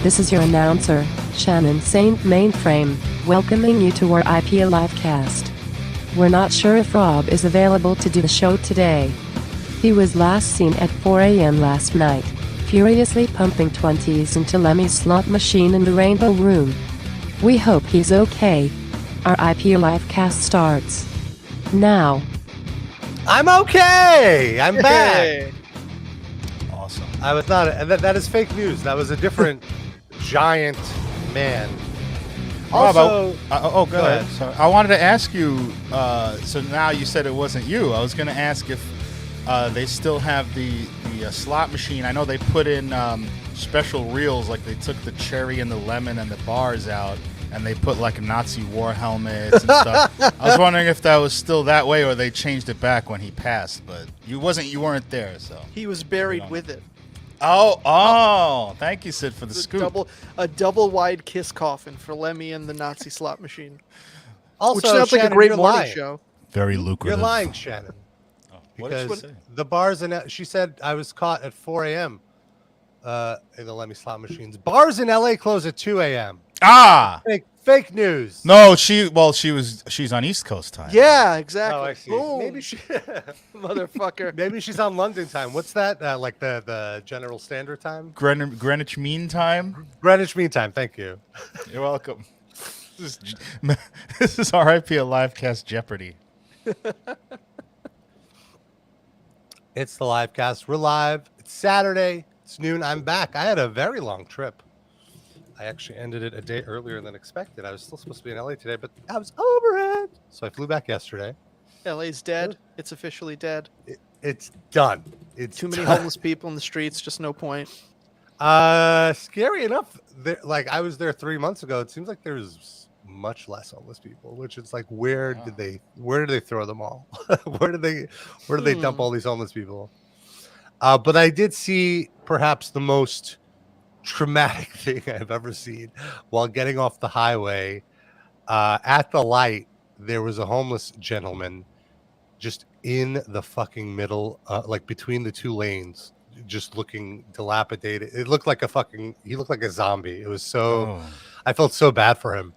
This is your announcer, Shannon Saint Mainframe, welcoming you to our IP Livecast. We're not sure if Rob is available to do the show today. He was last seen at 4 a.m. last night, furiously pumping 20s into Lemmy's slot machine in the Rainbow Room. We hope he's okay. Our IP Livecast starts now. I'm okay. I'm back. Awesome. I was not. That is fake news. That was a different giant man. Also, go ahead. Sorry. I wanted to ask you. So now you said it wasn't you. I was going to ask if they still have the slot machine. I know they put in special reels, like they took the cherry and the lemon and the bars out, and they put like Nazi war helmets and stuff. I was wondering if that was still that way or they changed it back when he passed, but you weren't there, so. He was buried with it. Oh, thank you, Sid, for the scoop. A double wide kiss coffin for Lemmy and the Nazi slot machine. Also, which sounds Shannon, like a great you're morning lying. show. Very lucrative. You're lying, Shannon. What did Because she say? the bars in she said I was caught at 4 a.m. In the Lemmy slot machines. Bars in LA close at 2 a.m. Ah, Fake news. no, she's on East Coast time. Yeah, exactly. Oh, I see. Boom. Maybe she, Motherfucker. maybe she's on London time. What's that? Like the General Standard Time? Greenwich Mean Time. Greenwich Mean Time. Thank you. You're welcome. This is RIP a Livecast Jeopardy. It's the live cast. We're live. It's Saturday. It's noon. I'm back. I had a very long trip. I actually ended it a day earlier than expected. I was still supposed to be in LA today, but I was overhead. So I flew back yesterday. LA's dead. It's officially dead. It's done. It's Too many done. homeless people in the streets. Just no point. Scary enough. Like I was there 3 months ago. It seems like there's much less homeless people, which is like where did they throw them all? where did they dump all these homeless people? But I did see perhaps the most traumatic thing I've ever seen while getting off the highway. At the light, there was a homeless gentleman just in the fucking middle, like between the two lanes, just looking dilapidated. It looked like he looked like a zombie. It was so, I felt so bad for him.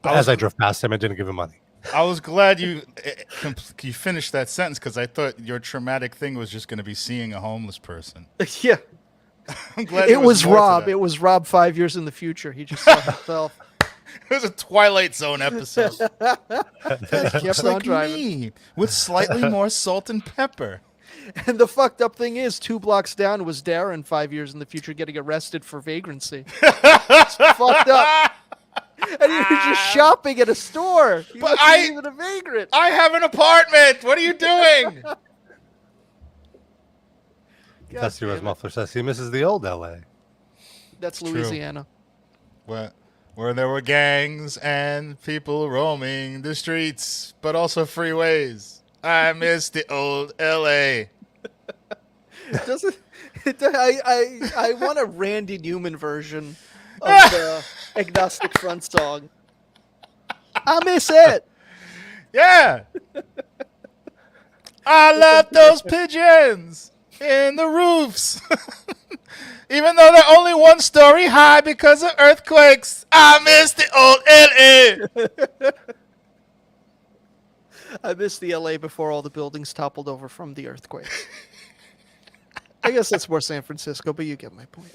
But as I drove past him, I didn't give him money. I was glad you finished that sentence because I thought your traumatic thing was just going to be seeing a homeless person. Yeah. I'm glad It was more to Rob. that. It was Rob 5 years in the future. He just saw himself. It was a Twilight Zone episode. Kept Just on like driving. me, with slightly more salt and pepper. And the fucked up thing is, 2 blocks down was Darren 5 years in the future getting arrested for vagrancy. It's fucked up. And he was just shopping at a store. He But wasn't even a vagrant. I have an apartment. What are you doing? That's who muffler says he misses the old LA. That's True. Louisiana. Where there were gangs and people roaming the streets, but also freeways. I miss the old LA. I want a Randy Newman version of the Agnostic Front song. I miss it. Yeah. I love those pigeons in the roofs. Even though they're only 1 story high because of earthquakes, I miss the old LA. I miss the LA before all the buildings toppled over from the earthquake. I guess that's more San Francisco, but you get my point.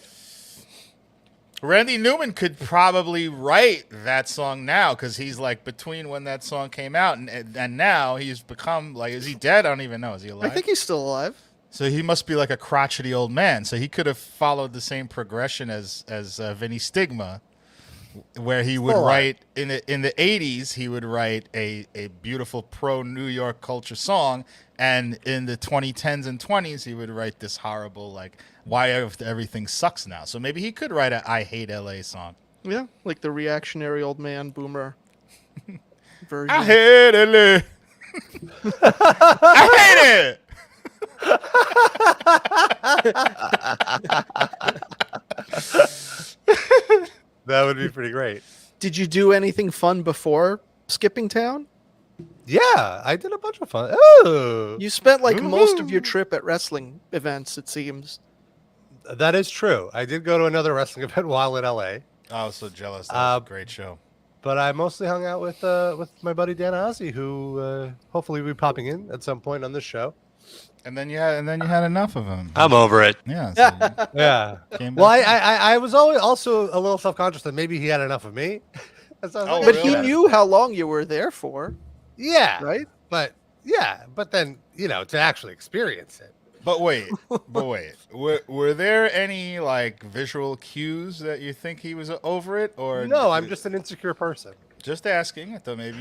Randy Newman could probably write that song now because he's like between when that song came out and now he's become like, is he dead? I don't even know. Is he alive? I think he's still alive. So he must be like a crotchety old man. So he could have followed the same progression as Vinny Stigma, where he would write in the 80s. He would write a beautiful pro New York culture song, and in the 2010s and 20s, he would write this horrible like why everything sucks now. So maybe he could write a I Hate LA song. Yeah, like the reactionary old man boomer version. I hate LA. I hate it. That would be pretty great. Did you do anything fun before skipping town? Yeah, I did a bunch of fun. Oh, You spent like most of your trip at wrestling events, it seems. That is true. I did go to another wrestling event while in LA. I was so jealous. That was a great show. But I mostly hung out with my buddy Dan Ozzi, who hopefully will be popping in at some point on this show. And then you had enough of him. I'm over it. Yeah. So Yeah. Well, I was always also a little self-conscious that maybe he had enough of me. So Oh, But really? he knew how long you were there for, Yeah. right? But then to actually experience it. But wait. Were there any like visual cues that you think he was over it, or No, I'm just an insecure person. just asking? I thought maybe.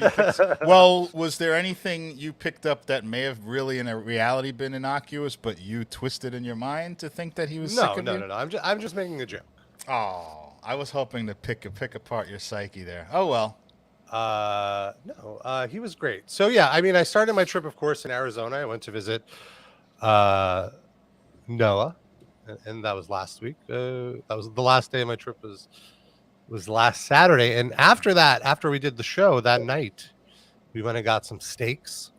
Well, was there anything you picked up that may have really, in a reality, been innocuous, but you twisted in your mind to think that he was sick of you? No. I'm just making a joke. Oh, I was hoping to pick apart your psyche there. Oh well. No, he was great. So yeah, I mean, I started my trip, of course, in Arizona. I went to visit Noah, and that was last week. That was the last day of my trip. Was last Saturday, and after that, after we did the show that night, we went and got some steaks,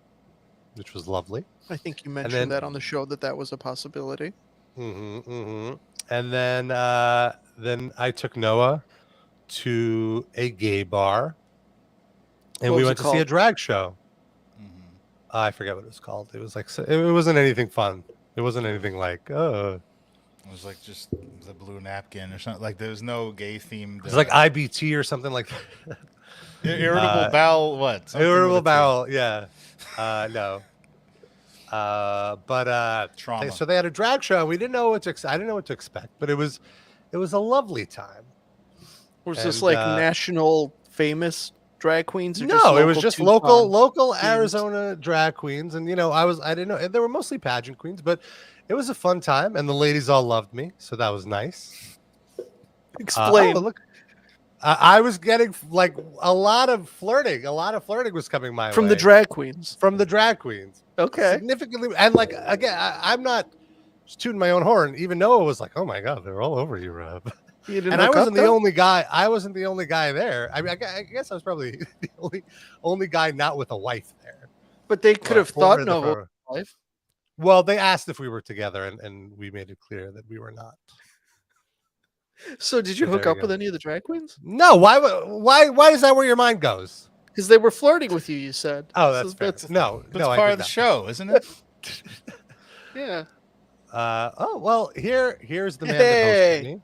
which was lovely. I think you mentioned that on the show that was a possibility. And then I took Noah to a gay bar, and What we was went it to see a called? drag show. I forget what it was called. It was like it wasn't anything fun. It wasn't anything like It was like just the blue napkin or something. Like there was no gay themed. it was like IBT or something like that. Irritable bowel. What? Something Irritable with a T. bowel. Yeah. No. But Trauma. so they had a drag show. We didn't know what to. I didn't know what to expect, but it was a lovely time. Was this And, like national famous drag queens? Or No, it was just local themed? Arizona drag queens, and I didn't know they were mostly pageant queens, but it was a fun time, and the ladies all loved me, so that was nice. Explain. Look, I was getting like a lot of flirting. A lot of flirting was coming my way From the drag queens. From the drag queens, Okay. significantly, and like again, I'm not just tooting my own horn. Even Noah was like, "Oh my god, they're all over you, Rob." You didn't And I hook wasn't up, the though? only guy. I wasn't the only guy there. I mean, I guess I was probably the only guy not with a wife there. But they could have Well, thought for the no photo. wife. Well, they asked if we were together, and we made it clear that we were not. So did you So hook there up you with go. any of the drag queens? No, why is that where your mind goes? Because they were flirting with you, you said. Oh, So that's fair. No, But no, it's I part did of the not. show, isn't it? Yeah. Oh well, here's the man Hey. that hosted me.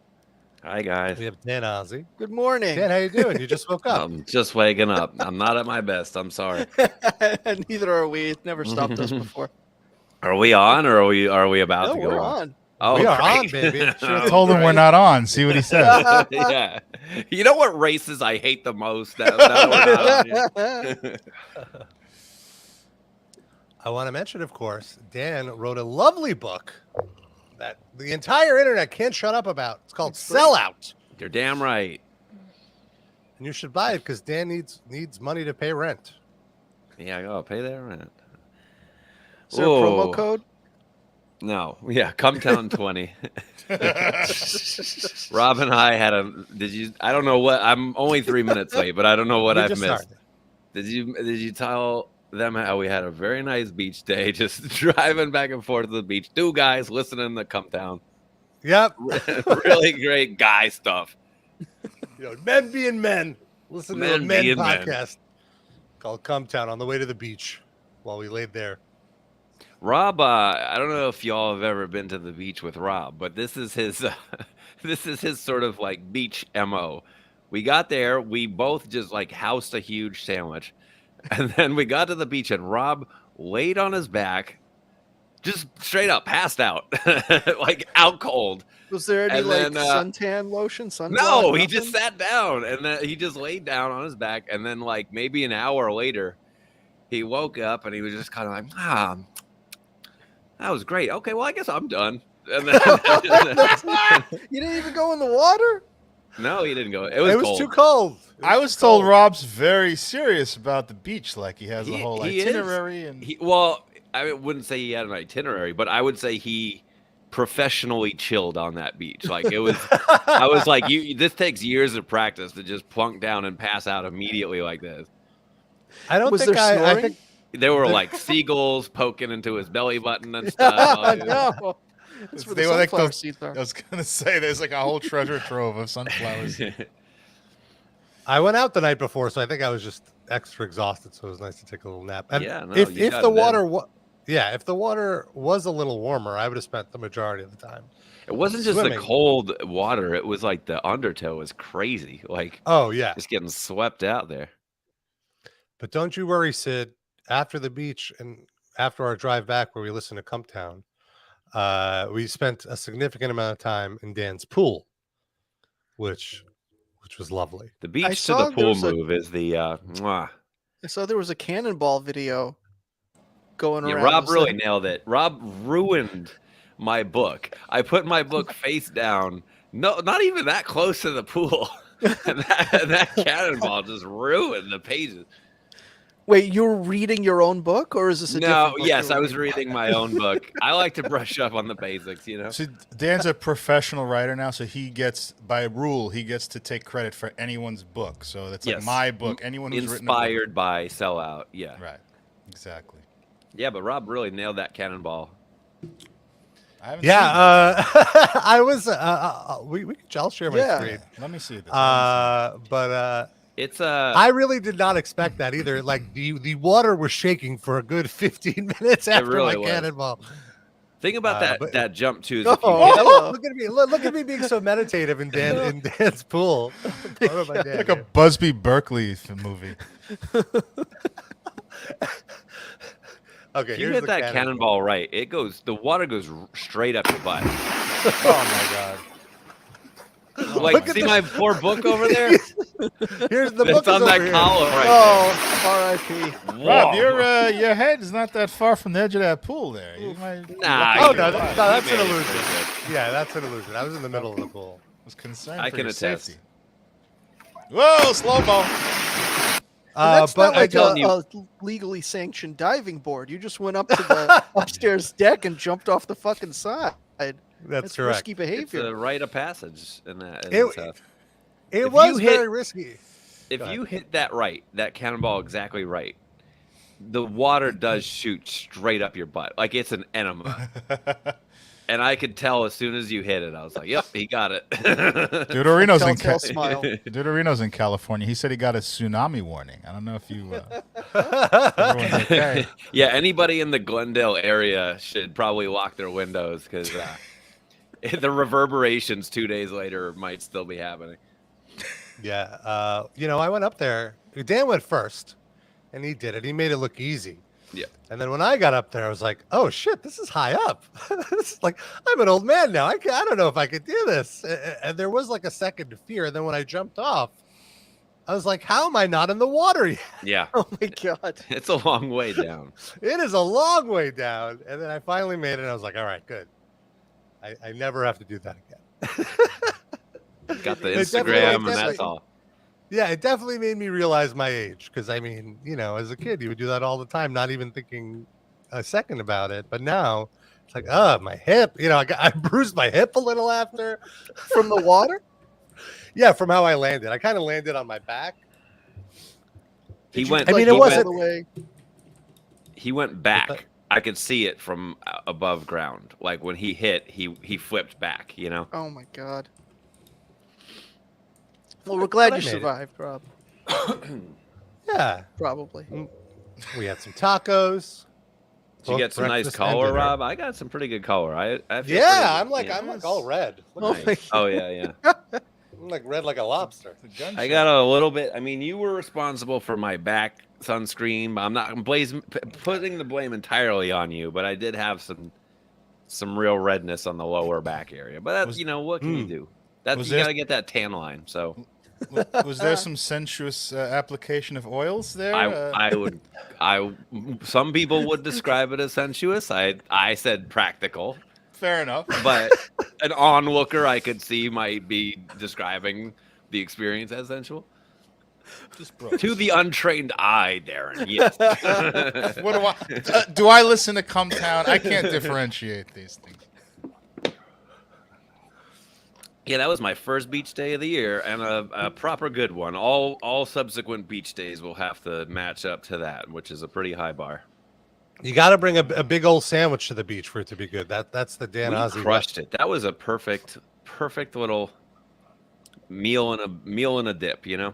Hi, guys. We have Dan Ozzi. Good morning. Dan, how you doing? You just woke up. I'm just waking up. I'm not at my best. I'm sorry. Neither are we. It never stopped us before. Are we on, or are we about No, to go we're on? on. Oh, We are great. on, baby. Should have told him we're not on. See what he says. Yeah. You know what races I hate the most? That we're not on? I want to mention, of course, Dan wrote a lovely book that the entire internet can't shut up about. It's called Sellout, You're damn right. and you should buy it because Dan needs money to pay rent. Yeah, go pay that rent. Is there a promo Whoa. code? No, yeah, come down 20. Rob and I had I don't know what, I'm only 3 minutes late, but I don't know what We I've just missed. started. Did you tell them how we had a very nice beach day, just driving back and forth to the beach? Two guys listening to Come Down. Yep. Really great guy stuff. Men being men. Listen to a Men men being men. podcast called Come Town on the way to the beach while we laid there. Rob, I don't know if y'all have ever been to the beach with Rob, but this is his sort of like beach MO. We got there, we both just like housed a huge sandwich, and then we got to the beach, and Rob laid on his back, just straight up passed out, like out cold. Was there any And like then, suntan lotion? No, he nothing? just sat down, and then he just laid down on his back, and then like maybe an hour later, he woke up, and he was just kind of like, that was great. Okay, well, I guess I'm done. And then, You didn't even go in the water? no, he didn't go. It It was cold. too cold. I was told Rob's very serious about the beach, like he has a whole He is. itinerary. And Well, I wouldn't say he had an itinerary, but I would say he professionally chilled on that beach. Like it was, I was like, this takes years of practice to just plunk down and pass out immediately like this. I don't Was think there I snoring? think There were like seagulls poking into his belly button and stuff. No. That's where They the were like sunflower those- seeds are. I was gonna say there's like a whole treasure trove of sunflowers. I went out the night before, so I think I was just extra exhausted. So it was nice to take a little nap. And Yeah, no, if you got the it in. water, if the water was a little warmer, I would have spent the majority of the time. It wasn't just Swimming. the cold water. It was like the undertow was crazy. Like, Oh yeah, just getting swept out there. but don't you worry, Sid. After the beach and after our drive back, where we listened to Cumptown, we spent a significant amount of time in Dan's pool, which was lovely. The beach to saw the there pool was a- move is the mwah. I saw there was a cannonball video going Yeah, around. Rob Was really that- nailed it. Rob ruined my book. I put my book face down. No, not even that close to the pool. and that cannonball just ruined the pages. Wait, you're reading your own book, or is this a No, different book yes, you I were was reading my own book. I like to brush up on the basics, you know. See, Dan's a professional writer now, so he gets, by rule, he gets to take credit for anyone's book. So that's like Yes. my book. Anyone who's written a Inspired by Sellout, yeah. book. Right. Exactly. Yeah, but Rob really nailed that cannonball. I haven't seen that. I was. I'll share my Yeah. screen. Let me see this. But It's I really did not expect that either. Like the water was shaking for a good 15 minutes after really my was. cannonball. Think about but- that jump too. Is if you Oh, hit- hello. Look at me! Look at me being so meditative in Dan's pool. What am I doing like a here? Busby Berkeley movie. Okay, if you here's hit the that cannonball right, the water goes straight up your butt. Oh my god! Like, Look at see this. my poor book over there? Here's the book. It's on is that over here. collar right Oh, R.I.p. there. Rob, Whoa. your head is not that far from the edge of that pool there. You might, Nah, Oh you no, made that's it an pretty illusion. good. Yeah, that's an illusion. I was in the middle of the pool. was concerned I for can your attest. safety. Whoa, slow mo. That's But not like telling you- a legally sanctioned diving board. You just went up to the upstairs deck and jumped off the fucking side. That's correct. risky It's behavior. a rite of passage in that. in It- South. It If was you hit- very risky. If Go ahead. you hit that cannonball exactly right, the water does shoot straight up your butt. Like it's an enema. And I could tell as soon as you hit it, I was like, yep, he got it. Deuterino's in, Telltale smile. Deuterino's in California. He said he got a tsunami warning. I don't know if you. Everyone's okay. Yeah, anybody in the Glendale area should probably lock their windows because the reverberations 2 days later might still be happening. Yeah, I went up there. Dan went first, and he did it. He made it look easy. Yeah. And then when I got up there, I was like, "Oh shit, this is high up. This is like I'm an old man now. I don't know if I could do this." And there was like a second of fear. And then when I jumped off, I was like, "How am I not in the water yet?" Yeah, Oh my god. it's a long way down. It is a long way down. And then I finally made it. And I was like, "All right, good. I never have to do that again." Got the It definitely- Instagram, and definitely- that's all. Yeah, it definitely made me realize my age because I mean, as a kid, you would do that all the time, not even thinking a second about it. But now it's like, my hip, I bruised my hip a little after. From the water? Yeah, from how I landed. I kind of landed on my back. He Did you, went. I mean, he it wasn't- all the way. He went back. I could see it from above ground. Like when he hit, he flipped back. Oh my god. Well, we're glad But you I made it. survived, Rob. Yeah, Probably. we had some tacos. Did you get some nice breakfast color, and dinner. Rob? I got some pretty good color. I feel pretty Yeah, good. I'm like Yeah. all red. Oh Nice. my Oh yeah, yeah. I'm like red like a lobster. I got a little bit. I mean, you were responsible for my back sunscreen, but I'm not putting the blame entirely on you. But I did have some real redness on the lower back area. But that's, what can you do? That's was you there- got to get that tan line. So Was there some sensuous application of oils there? some people would describe it as sensuous. I said practical. Fair enough. But an onlooker I could see might be describing the experience as sensual. Just broke. To the untrained eye, Darren, yes. What do I listen to Cumptown? I can't differentiate these things. Yeah, that was my first beach day of the year, and a proper good one. All subsequent beach days will have to match up to that, which is a pretty high bar. You got to bring a big old sandwich to the beach for it to be good. That's the Dan We Ozzie. crushed it. That was a perfect little meal and a dip. You know.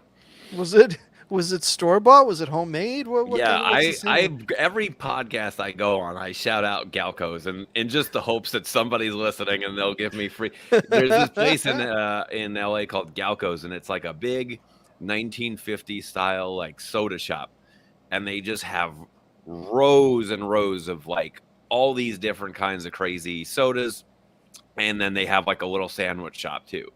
Was it store bought? Was it homemade? What Yeah, what's the sandwich? every podcast I go on, I shout out Galco's, and in just the hopes that somebody's listening and they'll give me free. There's this place in LA called Galco's, and it's like a big 1950 style like soda shop, and they just have rows and rows of like all these different kinds of crazy sodas, and then they have like a little sandwich shop too.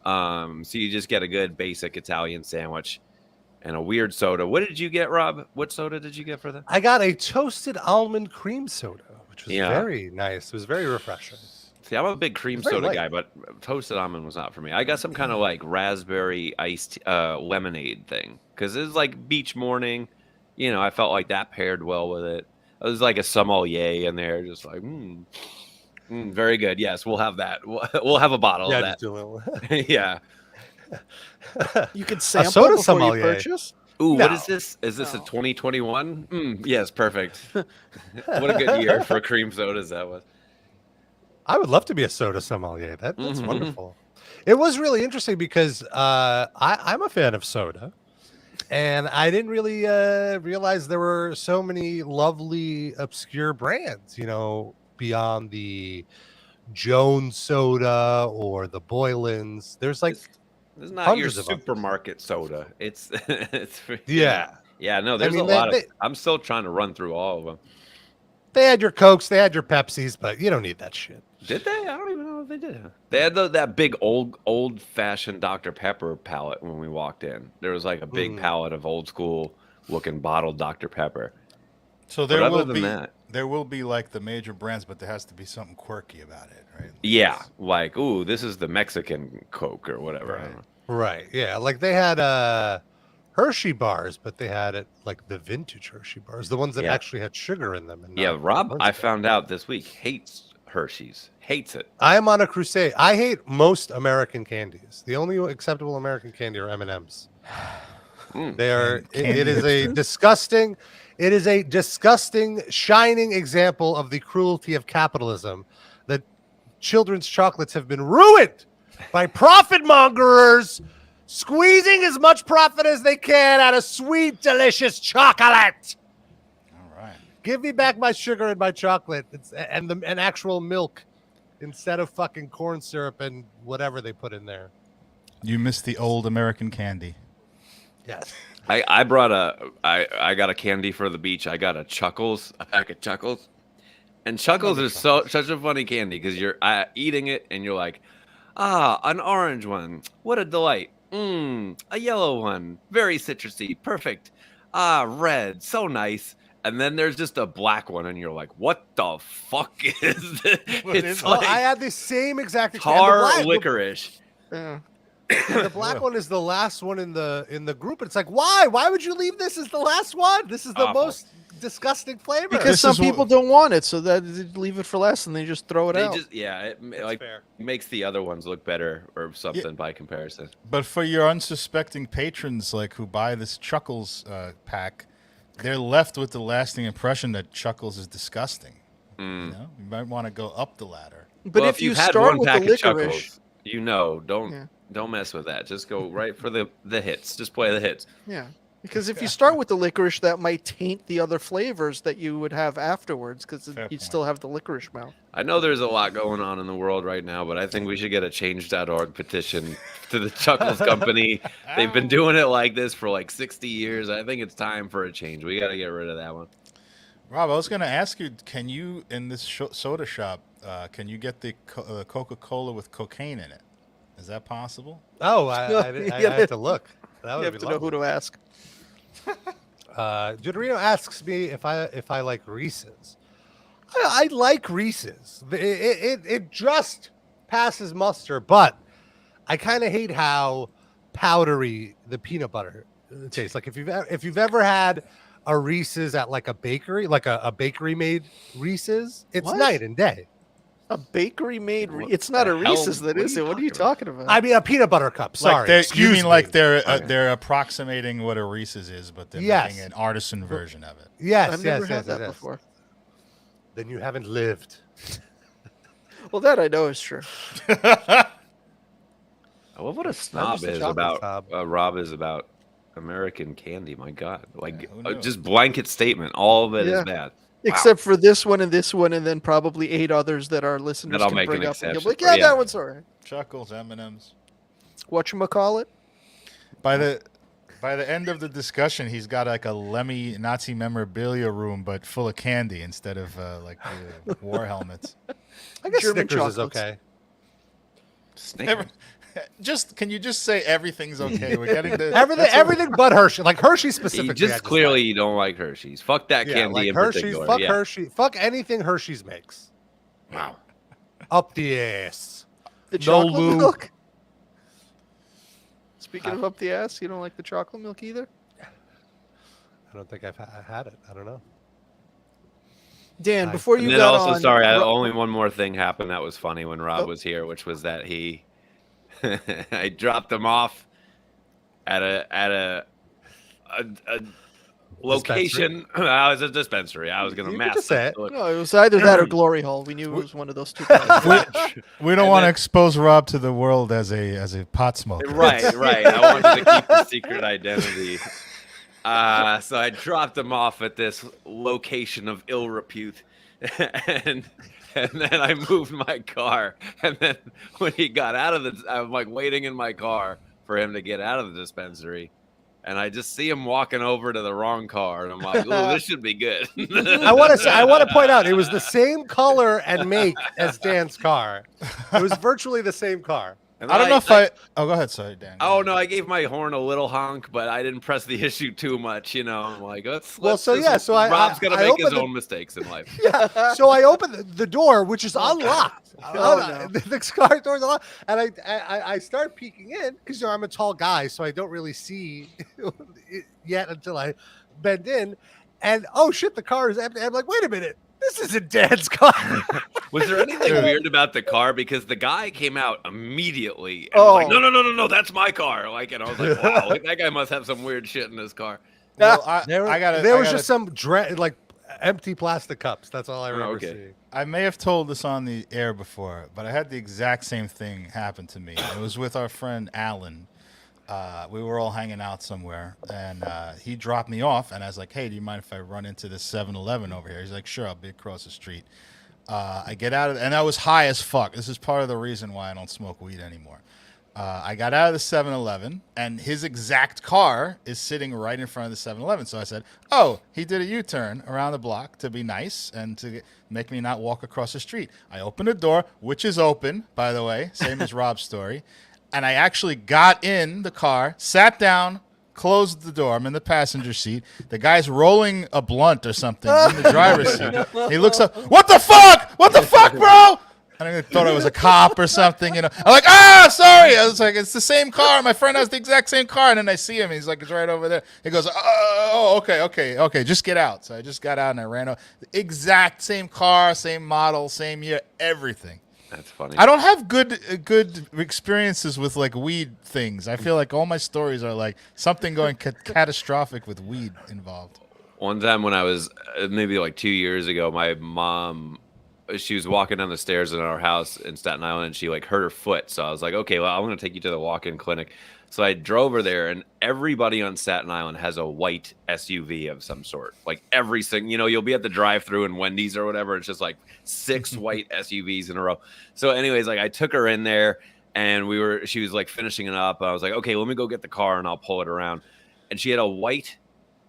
So you just get a good basic Italian sandwich. And a weird soda. What did you get, Rob? What soda did you get for that? I got a toasted almond cream soda, which was very nice. It was very refreshing. See, I'm a big cream soda guy, but toasted almond was not for me. I got some kind of like raspberry iced lemonade thing because it's like beach morning. You know, I felt like that paired well with it. It was like a sommelier in there, just like, very good. Yes, we'll have that. We'll have a bottle of that. Just do a little. Yeah. You could sample soda before sommelier. you purchase. Ooh, No. what is this? Is this a 2021? Yes, perfect. What a good year for cream sodas that was. I would love to be a soda sommelier. That's wonderful. It was really interesting because I'm a fan of soda, and I didn't really realize there were so many lovely obscure brands. You know, beyond the Jones soda or the Boylans. There's like. It's not your supermarket soda. It's yeah. No, there's a lot of. I'm still trying to run through all of them. They had your Cokes, they had your Pepsis, but you don't need that shit. Did they? I don't even know if they did. They had that big old fashioned Dr. Pepper palette when we walked in. There was like a big palette of old school looking bottled Dr. Pepper. So there will be like the major brands, but there has to be something quirky about it, right? Yeah, like this is the Mexican Coke or whatever. Right. Yeah, like they had Hershey bars, but they had it like the vintage Hershey bars, the ones that actually had sugar in them. And Rob, I found out this week hates Hershey's, hates it. I am on a crusade. I hate most American candies. The only acceptable American candy are M&Ms. They are. It is a disgusting. It is a disgusting, shining example of the cruelty of capitalism. That children's chocolates have been ruined by profit mongers squeezing as much profit as they can out of sweet, delicious chocolate. All right. Give me back my sugar and my chocolate and actual milk instead of fucking corn syrup and whatever they put in there. You missed the old American candy. Yes. I got a candy for the beach. I got a pack of Chuckles. And Chuckles is such a funny candy because you're eating it and you're like, an orange one. What a delight. A yellow one. Very citrusy. Perfect. Red. So nice. And then there's just a black one, and you're like, "What the fuck is this?" It's like I had the same exact tar licorice. The black one is the last one in the group. It's like, why? Why would you leave this as the last one? This is the most disgusting flavor. Because some people don't want it, so that they leave it for last and they just throw it out. It makes the other ones look better or something by comparison. But for your unsuspecting patrons, like who buy this Chuckles pack, they're left with the lasting impression that Chuckles is disgusting. You know? You might want to go up the ladder. But if you start with the licorice, don't mess with that. Just go right for the hits. Just play the hits. Yeah. Because if you start with the licorice, that might taint the other flavors that you would have afterwards because you'd still have the licorice mouth. I know there's a lot going on in the world right now, but I think we should get a change.org petition to the Chuckles Company. They've been doing it like this for like 60 years. I think it's time for a change. We got to get rid of that one. Rob, I was going to ask you, can you, in this soda shop, can you get the Coca-Cola with cocaine in it? Is that possible? Oh, I have to look. That would you have to know who to ask. Judorino asks me if I like Reese's. I like Reese's. It just passes muster, but I kind of hate how powdery the peanut butter tastes. Like if you've ever had a Reese's at like a bakery, like a bakery made Reese's, it's night and day. A bakery made it's not a Reese's, that is it. What are you talking about? I mean a peanut butter cup. Sorry, you mean like they're approximating what a Reese's is, but they're making an artisan version of it. Yes, I've never had that before. then you haven't lived. Well, that I know is true. I love what a Not snob just a is chocolate about. snob. Rob is about American candy. My God, like who knew? just blanket statement. All of it is Yeah. bad. Except for this one, and then probably 8 others that our listeners I'll can make an bring up. And you'll be exception like, for, yeah, yeah. that one's all right. Chuckles, M&Ms. Whatchamacallit? By the end of the discussion, he's got like a Lemmy Nazi memorabilia room, but full of candy instead of like the war helmets. I guess German Snickers is chocolates. okay. Snickers. Can you just say everything's okay? We're getting to Everything but Hershey. Like Hershey specifically. You just clearly you don't like Hershey's. Fuck that yeah, candy like in Hershey's. particular. Fuck yeah. Hershey. Fuck anything Hershey's makes. Wow. Up the ass. The No chocolate lube. milk? Speaking of up the ass, you don't like the chocolate milk either? I don't think I've had it. I don't know. Dan, Nice. before And you then got also, on... sorry, Ro- only one more thing happened that was funny when Rob Oh. was here, which was that he, I dropped him off at a location. I was a dispensary. I was gonna You could mask just say it. No, it was either that or Glory Hole. We knew it was one of those two places. We don't And want to then- expose Rob to the world as a pot smoker. Right. I wanted to keep the secret identity. So I dropped him off at this location of ill repute, and then I moved my car. And then when he got out of I'm like waiting in my car for him to get out of the dispensary, and I just see him walking over to the wrong car, and I'm like, "Ooh, this should be good." I want to point out it was the same color and make as Dan's car. It was virtually the same car. And I don't know if I. Oh, go ahead. Sorry, Dan. Oh no, I gave my horn a little honk, but I didn't press the issue too much. You know, I'm like, let's So just- Rob's gonna I make his opened the- own mistakes in life. Yeah. So I opened the door, which is unlocked. Oh, no. The car door's unlocked, and I start peeking in because I'm a tall guy, so I don't really see it yet until I bend in, and oh shit, the car is empty. I'm like, wait a minute, this isn't Dan's car. Was there anything weird about the car? Because the guy came out immediately and Oh. was like, no, that's my car. Like, and I was like, wow, like, that guy must have some weird shit in his car. Well, There was just some like empty plastic cups. That's all I remember okay. seeing. I may have told this on the air before, but I had the exact same thing happen to me. It was with our friend Alan. We were all hanging out somewhere, and he dropped me off, and I was like, hey, do you mind if I run into this 7-Eleven over here? He's like, sure, I'll be across the street. I get out of and I was high as fuck. This is part of the reason why I don't smoke weed anymore. I got out of the 7-Eleven, and his exact car is sitting right in front of the 7-Eleven. So I said, oh, he did a U-turn around the block to be nice and to make me not walk across the street. I opened the door, which is open, by the way, same as Rob's story. And I actually got in the car, sat down, closed the door. I'm in the passenger seat. The guy's rolling a blunt or something in the driver's seat. He looks up, what the fuck? What the fuck, bro? And I thought I was a cop or something, you know. I'm like, sorry. I was like, it's the same car. My friend has the exact same car. And then I see him. He's like, it's right over there. He goes, okay. Just get out. So I just got out and I ran over. The exact same car, same model, same year, everything. That's funny. I don't have good experiences with like weed things. I feel like all my stories are like something going catastrophic with weed involved. One time when I was maybe like 2 years ago, my mom, she was walking down the stairs in our house in Staten Island, and she like hurt her foot. So I was like, okay, well, I'm going to take you to the walk-in clinic. So I drove her there, and everybody on Staten Island has a white SUV of some sort. Like every single, you know, you'll be at the drive-thru in Wendy's or whatever. It's just like 6 white SUVs in a row. So anyways, like I took her in there, and she was like finishing it up. I was like, okay, let me go get the car and I'll pull it around. And she had a white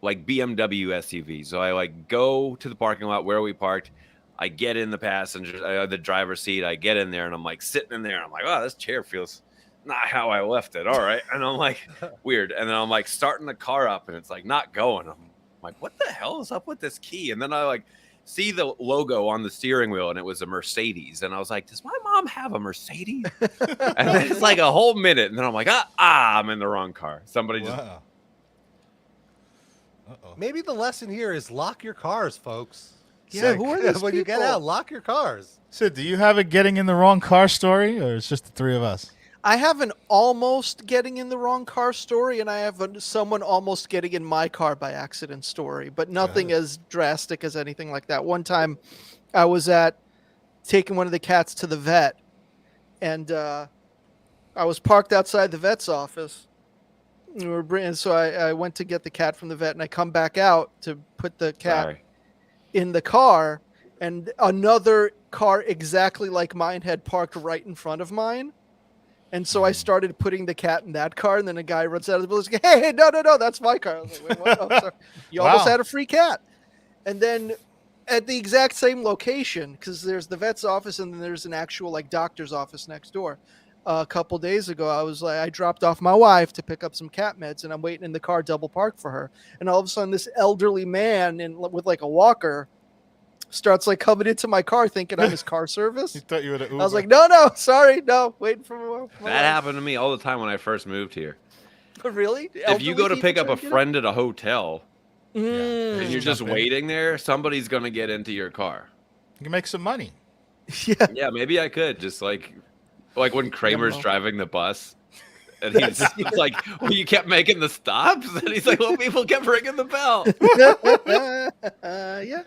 like BMW SUV. So I like go to the parking lot where we parked. I get in the driver's seat. I get in there, and I'm like sitting in there. I'm like, oh, this chair feels not how I left it. All right. And I'm like, weird. And then I'm like starting the car up, and it's like not going. I'm like, what the hell is up with this key? And then I like see the logo on the steering wheel, and it was a Mercedes. And I was like, does my mom have a Mercedes? And then it's like a whole minute. And then I'm like, I'm in the wrong car. Somebody just. Wow. Uh-oh. Maybe the lesson here is lock your cars, folks. Yeah, Like, who are these when you get people? out, lock your cars. Sid, do you have a getting in the wrong car story, or it's just the three of us? I have an almost getting in the wrong car story, and I have someone almost getting in my car by accident story, but nothing as drastic as anything like that. One time, I was taking one of the cats to the vet, and I was parked outside the vet's office. So I went to get the cat from the vet, and I come back out to put the cat in the car, and another car exactly like mine had parked right in front of mine. And so I started putting the cat in that car, and then a guy runs out of the building. Like, hey, no, that's my car. I was like, wait, what? Oh, sorry. You almost had a free cat. And then at the exact same location, because there's the vet's office and then there's an actual like doctor's office next door. A couple days ago, I dropped off my wife to pick up some cat meds, and I'm waiting in the car double parked for her. And all of a sudden, this elderly man with like a walker starts like coming into my car thinking I'm his car service. You thought you were the Uber. I was like, no, sorry, no, waiting for my That wife. happened to me all the time when I first moved here. Really? If you go to pick up a friend at a hotel and you're just waiting there, somebody's going to get into your car. You can make some money. Yeah, maybe I could. Just like when Kramer's driving the bus. And he's just like, well, you kept making the stops? And he's like, well, people kept ringing the bell. Yeah.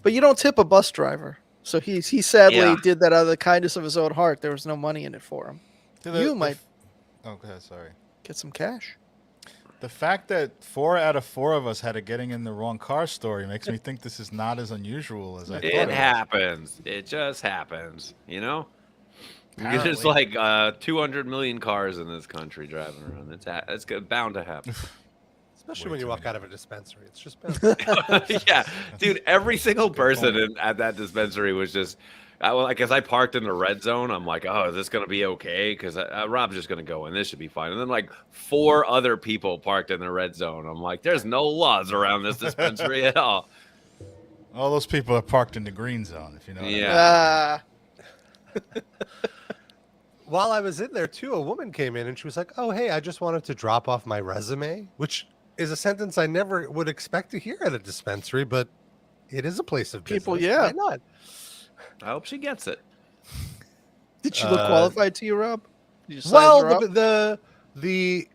But you don't tip a bus driver. So he sadly did that out of the kindness of his own heart. There was no money in it for him. You might go ahead, sorry. Get some cash. The fact that 4 out of 4 of us had a getting in the wrong car story makes me think this is not as unusual as I thought. It happens. It just happens, you know? Apparently. There's like 200 million cars in this country driving around. It's bound to happen. Especially when you walk out of a dispensary. It's just been... Yeah, dude, every single person at that dispensary was just... as I parked in the red zone, I'm like, oh, is this going to be okay? Because Rob's just going to go in. This should be fine. And then like 4 other people parked in the red zone. I'm like, there's no laws around this dispensary at all. All those people are parked in the green zone, if you know what I mean. While I was in there, too, a woman came in and she was like, oh, hey, I just wanted to drop off my resume, which is a sentence I never would expect to hear at a dispensary, but it is a place of business. People, yeah. Why not? I hope she gets it. Did she look qualified to you, Rob? Did you size her up? the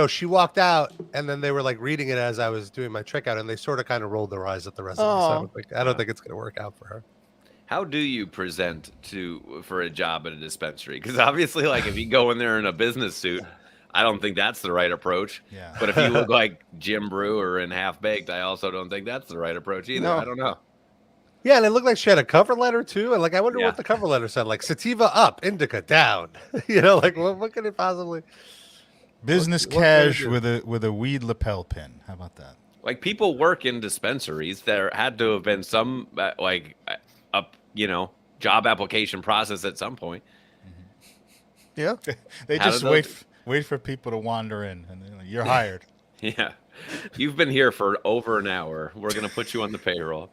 she walked out and then they were like reading it as I was doing my checkout, and they sort of kind of rolled their eyes at the resume. So I don't think it's going to work out for her. How do you present for a job at a dispensary? Because obviously, like if you go in there in a business suit, I don't think that's the right approach. Yeah. But if you look like Jim Brewer in Half Baked, I also don't think that's the right approach either. No. I don't know. Yeah, and it looked like she had a cover letter too, and like I wonder what the cover letter said, like sativa up, indica down. Like what could it possibly? Business cash with a weed lapel pin. How about that? Like people work in dispensaries. There had to have been some job application process at some point. Yeah, they just wait for people to wander in, and they're like, you're hired. Yeah, you've been here for over an hour. We're gonna put you on the payroll.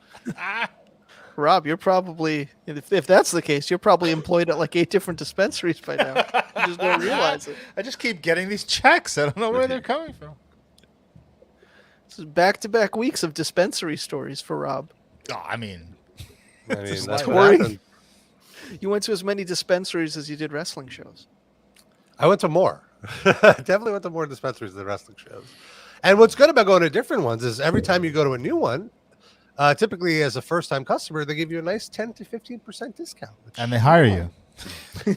Rob, you're probably, if that's the case, you're probably employed at like 8 different dispensaries by now. You just don't realize it. I just keep getting these checks. I don't know where they're coming from. This is back-to-back weeks of dispensary stories for Rob. Oh, I mean that's what happened. You went to as many dispensaries as you did wrestling shows. I went to more. Definitely went to more dispensaries than wrestling shows. And what's good about going to different ones is every time you go to a new one, typically as a first-time customer, they give you a nice 10 to 15% discount. And they hire you.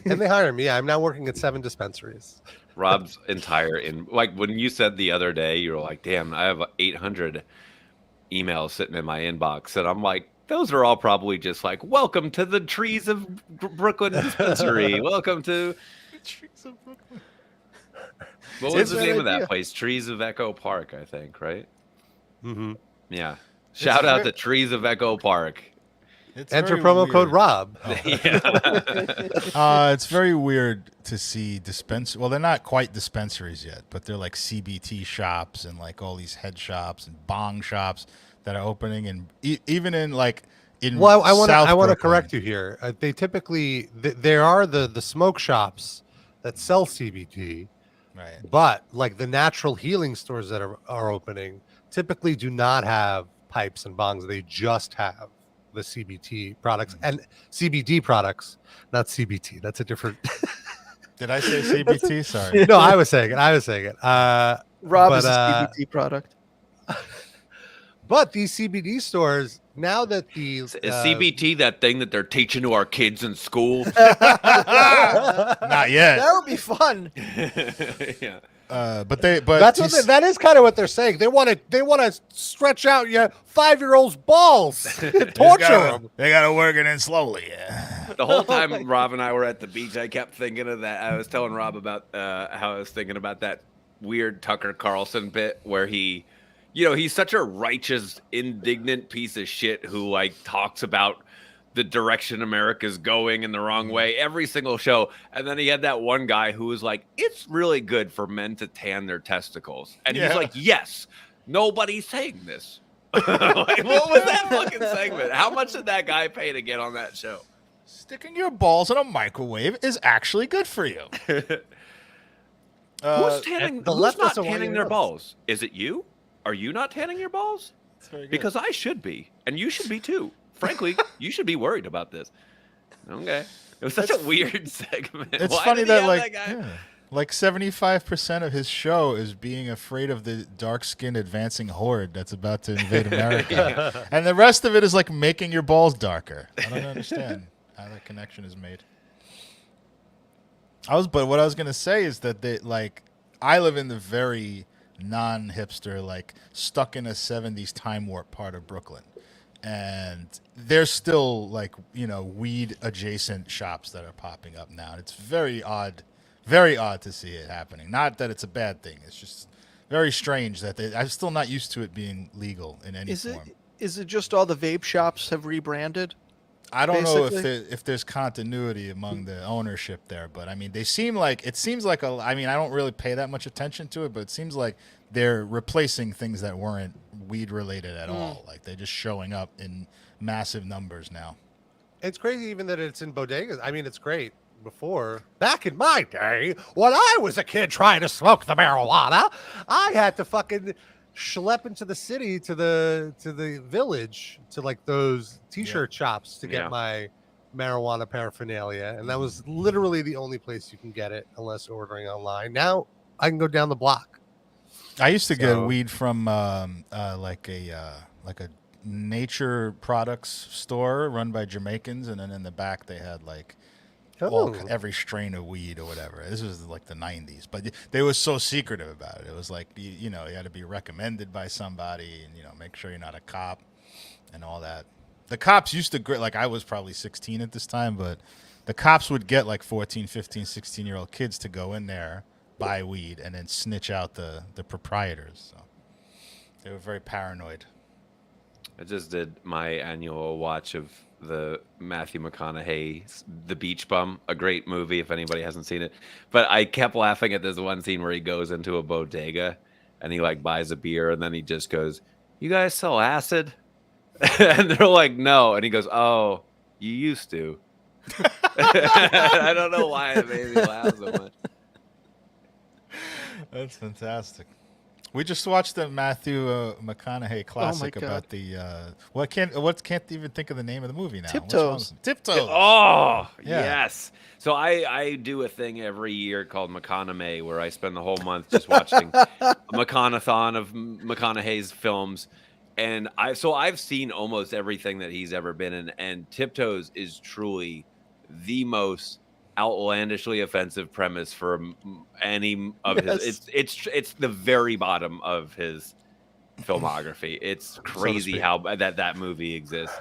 And they hire me. Yeah, I'm now working at 7 dispensaries. Rob's like when you said the other day, you were like, damn, I have 800 emails sitting in my inbox. And I'm like, those are all probably just like, welcome to the Trees of Brooklyn Dispensary. Welcome to the Trees of Brooklyn. What was the name of that place? Trees of Echo Park, I think, right? Mm-hmm. Yeah. Shout out to Trees of Echo Park. Enter promo code Rob. Oh. It's very weird to see well, they're not quite dispensaries yet, but they're like CBT shops and like all these head shops and bong shops that are opening, and even in Well, I want to correct you here. They typically there are the smoke shops that sell CBT, right? But like the natural healing stores that are opening typically do not have pipes and bongs. They just have the CBT products and CBD products, not CBT. That's a different. Did I say CBT? Sorry. No, I was saying it. Rob is a CBT product. But these CBD stores, now that the Is CBT that thing that they're teaching to our kids in school? Not yet. That would be fun. Yeah. But that is kind of what they're saying. They want to stretch out your 5-year-old's balls, torture them. They gotta work it in slowly. Yeah. The whole time Rob and I were at the beach, I kept thinking of that. I was telling Rob about how I was thinking about that weird Tucker Carlson bit where he, he's such a righteous, indignant piece of shit who like talks about the direction America's going in the wrong way every single show. And then he had that one guy who was like, it's really good for men to tan their testicles. And he's like, yes, nobody's saying this. Like, what was that fucking segment? How much did that guy pay to get on that show? Sticking your balls in a microwave is actually good for you. Who's not tanning their balls? Is it you? Are you not tanning your balls? Because I should be. And you should be too. Frankly, you should be worried about this. Okay. It was such a weird segment. It's funny that like 75% of his show is being afraid of the dark-skinned advancing horde that's about to invade America. And the rest of it is like making your balls darker. I don't understand how that connection is made. But what I was going to say is that I live in the very non-hipster, like stuck in a 70s time warp part of Brooklyn. And there's still weed adjacent shops that are popping up now. It's very odd to see it happening. Not that it's a bad thing. It's just very strange that I'm still not used to it being legal in any form. Is it just all the vape shops have rebranded? I don't know if there's continuity among the ownership there, but I mean, I don't really pay that much attention to it, but it seems like they're replacing things that weren't weed related at all. Like they're just showing up in massive numbers now. It's crazy even that it's in bodegas. I mean, it's great. Back in my day, when I was a kid trying to smoke the marijuana, I had to fucking schlep into the city to the village to like those t-shirt shops to get my marijuana paraphernalia, and that was literally the only place you can get it unless ordering online. Now I can go down the block. I used to get weed from like a nature products store run by Jamaicans, and then in the back they had like every strain of weed or whatever. This was like the 90s, but they were so secretive about it. It was like you had to be recommended by somebody, and make sure you're not a cop and all that. The cops used to like I was probably 16 at this time, but the cops would get like 14, 15, 16-year-old kids to go in there, buy weed, and then snitch out the proprietors. So they were very paranoid. I just did my annual watch of the Matthew McConaughey's The Beach Bum, a great movie if anybody hasn't seen it. But I kept laughing at this one scene where he goes into a bodega and he like buys a beer, and then he just goes, "You guys sell acid?" And they're like, "No." And he goes, "Oh, you used to." I don't know why it made me laugh so much. That's fantastic. We just watched the Matthew McConaughey classic about the can't even think of the name of the movie now. Tiptoes. Oh, yes. So I do a thing every year called McConaughey where I spend the whole month just watching a McConathon of McConaughey's films. And I've seen almost everything that he's ever been in, and Tiptoes is truly the most outlandishly offensive premise for any of his. It's the very bottom of his filmography. It's crazy how that movie exists.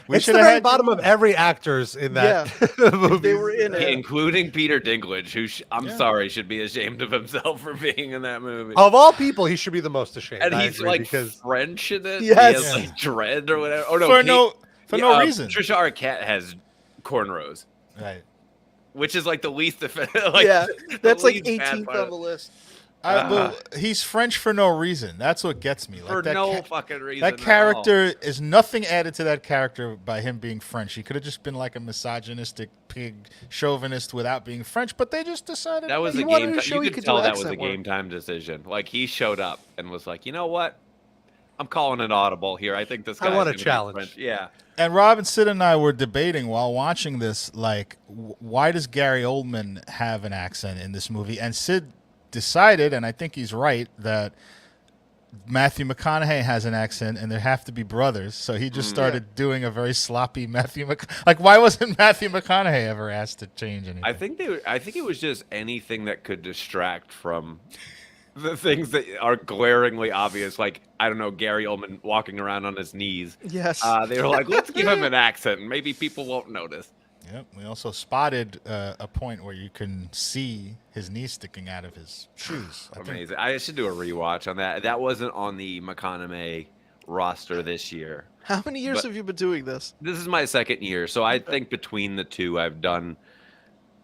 It's the very bottom of every actor's in that movie. They were in it, including Peter Dinklage, who sorry should be ashamed of himself for being in that movie. Of all people, he should be the most ashamed. And he's like French in it. Yes. He has like dread or whatever. Oh no, for no reason. Trisha Arquette has cornrows. Right. Which is like the least offensive. That's like 18th on the list. He's French for no reason. That's what gets me. For no fucking reason. That character is nothing added to that character by him being French. He could have just been like a misogynistic pig chauvinist without being French, but they just decided that was a game. You could tell that was a game time decision. Like he showed up and was like, you know what? I'm calling an audible here. I think this guy. I want a challenge. Yeah. And Rob and Sid and I were debating while watching this, like, why does Gary Oldman have an accent in this movie? And Sid decided, and I think he's right, that Matthew McConaughey has an accent, and there have to be brothers. So he just started doing a very sloppy Matthew Like, why wasn't Matthew McConaughey ever asked to change anything? I think it was just anything that could distract from the things that are glaringly obvious. Like, I don't know, Gary Oldman walking around on his knees. Yes. They were like, let's give him an accent, and maybe people won't notice. Yep. We also spotted a point where you can see his knee sticking out of his shoes. Amazing. I should do a rewatch on that. That wasn't on the McConaughey roster this year. How many years have you been doing this? This is my second year, so I think between the two, I've done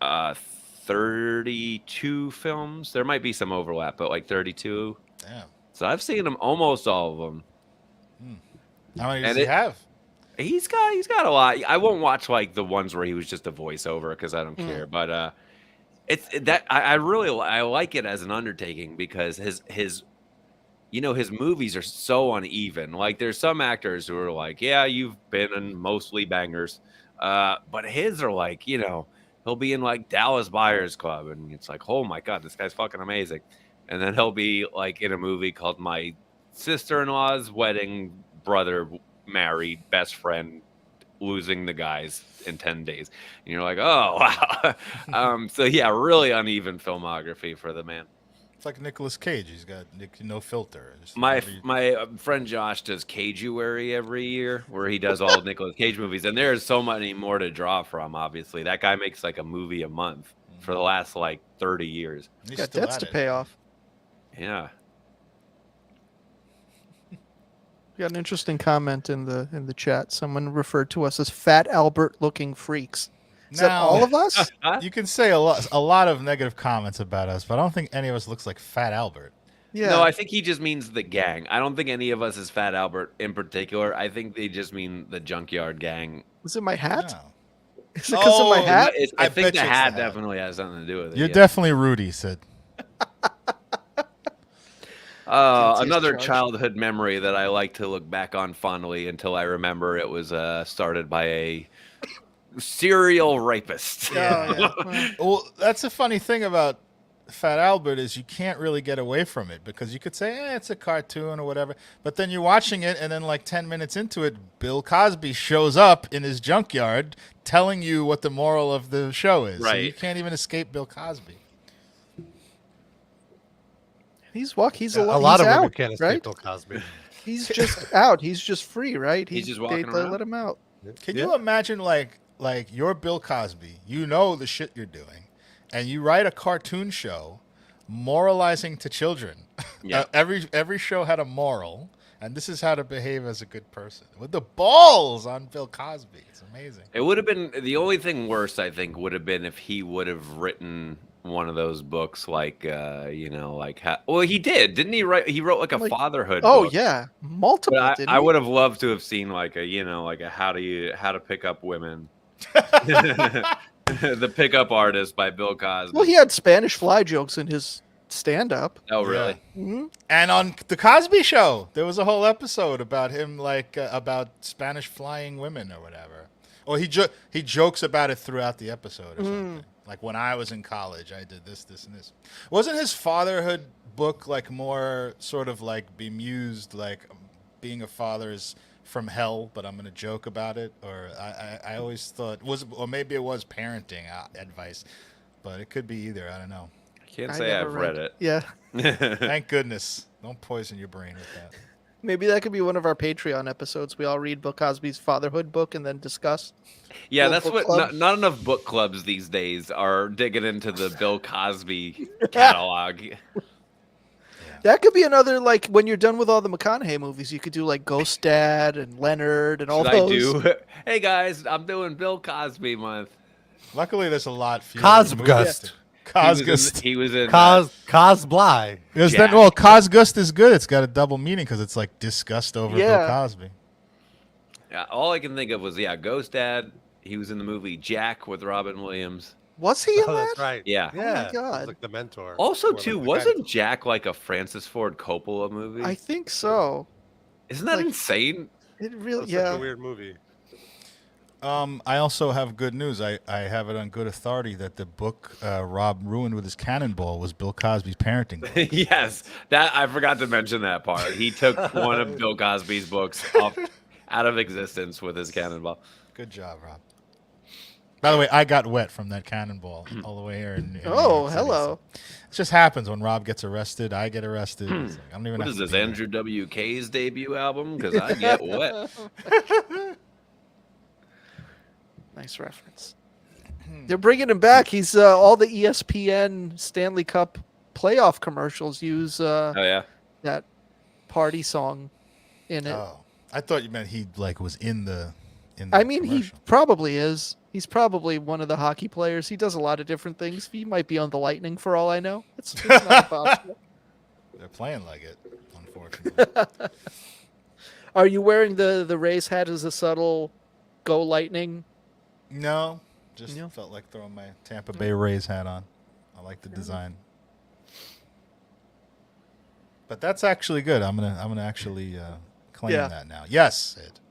32 films. There might be some overlap, but like 32. Damn. So I've seen them, almost all of them. How many does he have? He's got a lot. I won't watch like the ones where he was just a voiceover because I don't care. But it's that I like it as an undertaking because his movies are so uneven. Like there's some actors who are like, yeah, you've been in mostly bangers, but his are like, he'll be in like Dallas Buyers Club, and it's like, oh my god, this guy's fucking amazing. And then he'll be like in a movie called My Sister-in-Law's Wedding, Brother Married, Best Friend, Losing the Guys in 10 days. And you're like, oh, wow. So, yeah, really uneven filmography for the man. It's like Nicolas Cage. He's got no filter. My friend Josh does Cageuary every year, where he does all Nicolas Cage movies. And there's so many more to draw from, obviously. That guy makes like a movie a month for the last like 30 years. He's got debts to pay off. Yeah. We got an interesting comment in the chat. Someone referred to us as Fat Albert looking freaks. Is that all of us? You can say a lot of negative comments about us, but I don't think any of us looks like Fat Albert. Yeah. No, I think he just means the gang. I don't think any of us is Fat Albert in particular. I think they just mean the Junkyard Gang. Was it my hat? No. Is it because of my hat? I think the hat definitely has something to do with it. You're definitely Rudy, Sid. Another childhood memory that I like to look back on fondly until I remember it was started by a serial rapist. Well, that's a funny thing about Fat Albert is you can't really get away from it because you could say, it's a cartoon or whatever. But then you're watching it, and then like 10 minutes into it, Bill Cosby shows up in his junkyard telling you what the moral of the show is. Right. So you can't even escape Bill Cosby. He's a lot of women can't escape Bill Cosby. He's just out. He's just free, right? He's just walking around. Let him out. Can you imagine like you're Bill Cosby, you know the shit you're doing, and you write a cartoon show moralizing to children. Yeah. Every show had a moral, and this is how to behave as a good person. With the balls on Bill Cosby. It's amazing. It would have been the only thing worse, I think, would have been if he would have written one of those books like he didn't he write? He wrote like a fatherhood book. Yeah, multiple. I would have loved to have seen like a how to pick up women. The Pickup Artist by Bill Cosby. Well, he had Spanish fly jokes in his stand-up. Oh, really? Yeah. Mm-hmm. And on the Cosby Show, there was a whole episode about him, about Spanish flying women or whatever. Or he jokes about it throughout the episode or something. Like, when I was in college, I did this, this, and this. Wasn't his fatherhood book like more sort of like bemused, like being a father is from hell, but I'm going to joke about it? Or I always thought or maybe it was parenting advice, but it could be either. I don't know. I can't say I've read it. Yeah. Thank goodness. Don't poison your brain with that. Maybe that could be one of our Patreon episodes. We all read Bill Cosby's fatherhood book and then discuss. Yeah, that's what not enough book clubs these days are digging into the Bill Cosby catalog. Yeah. That could be another, like, when you're done with all the McConaughey movies, you could do like Ghost Dad and Leonard and all those. Hey guys, I'm doing Bill Cosby month. Luckily, there's a lot fewer. Cosgust. Cosgust. He was in Cosbly. Cosgust is good. It's got a double meaning because it's like disgust over Bill Cosby. Yeah, all I can think of was Ghost Dad. He was in the movie Jack with Robin Williams. Was he in that? That's right. Yeah. Oh my God. He's like the mentor. Also, too, wasn't Jack like a Francis Ford Coppola movie? I think so. Isn't that insane? It really, Such a weird movie. I also have good news. I have it on good authority that the book Rob ruined with his cannonball was Bill Cosby's parenting book. Yes, that I forgot to mention that part. He took one of Bill Cosby's books out of existence with his cannonball. Good job, Rob. By the way, I got wet from that cannonball all the way here. In New York City, hello. so it just happens when Rob gets arrested. I get arrested. It's like, I don't even What have is to this, be there. Andrew W.K.'s debut album? Because I get wet. Nice reference. They're bringing him back. He's all the ESPN Stanley Cup playoff commercials use Oh yeah. that party song in it. Oh, I thought you meant he was in the. I mean, he commercial. probably is. He's probably one of the hockey players. He does a lot of different things. He might be on the Lightning for all I know. It's not impossible. They're playing like it, unfortunately. Are you wearing the Rays hat as a subtle go Lightning? No, just No. felt like throwing my Tampa Bay Rays hat on. I like the design. But that's actually good. I'm gonna actually claim Yeah. that now. Yes, Sid.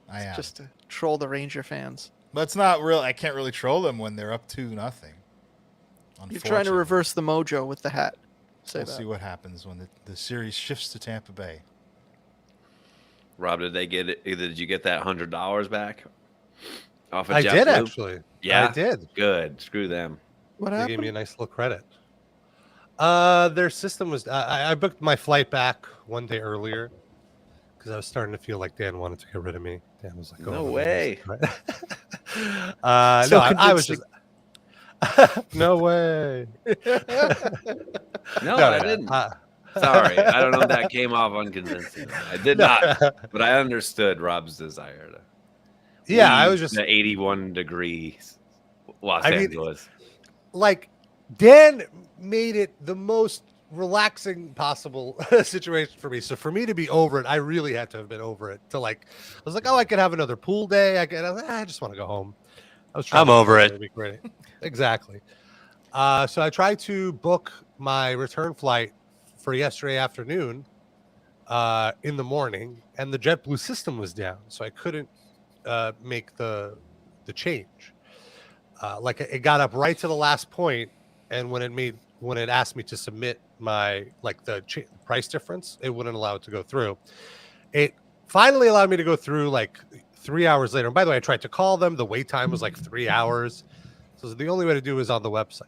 I am. Just to troll the Ranger fans. But it's not real. I can't really troll them when they're up 2-0. You're trying to Unfortunately. reverse the mojo with the hat. Say We'll that. see what happens when the series shifts to Tampa Bay. Rob, did they get it? Did you get that $100 back? Off of I Jeff did Loop? actually. Yeah, I did. Good. Screw them. What They happened? gave me a nice little credit. Their system was. I booked my flight back one day earlier because I was starting to feel like Dan wanted to get rid of me. Dan was like, No "Oh, way." Right? So No, I was convincing. just. No way. No, I didn't. Sorry, I don't know if that came off unconvincing. I did not, but I understood Rob's desire to. Yeah, I leave was just the 81 degrees Los I mean, Angeles. like Dan made it the most relaxing possible situation for me. So for me to be over it, I really had to have been over it. To I was like, oh, I could have another pool day. I just want to go home. I'm over it. Be great. Exactly. So I tried to book my return flight for yesterday afternoon in the morning, and the JetBlue system was down, so I couldn't make the change. It got up right to the last point, and when it asked me to submit my price difference, it wouldn't allow it to go through. It finally allowed me to go through 3 hours later. And by the way, I tried to call them. The wait time was 3 hours. So the only way to do it was on the website.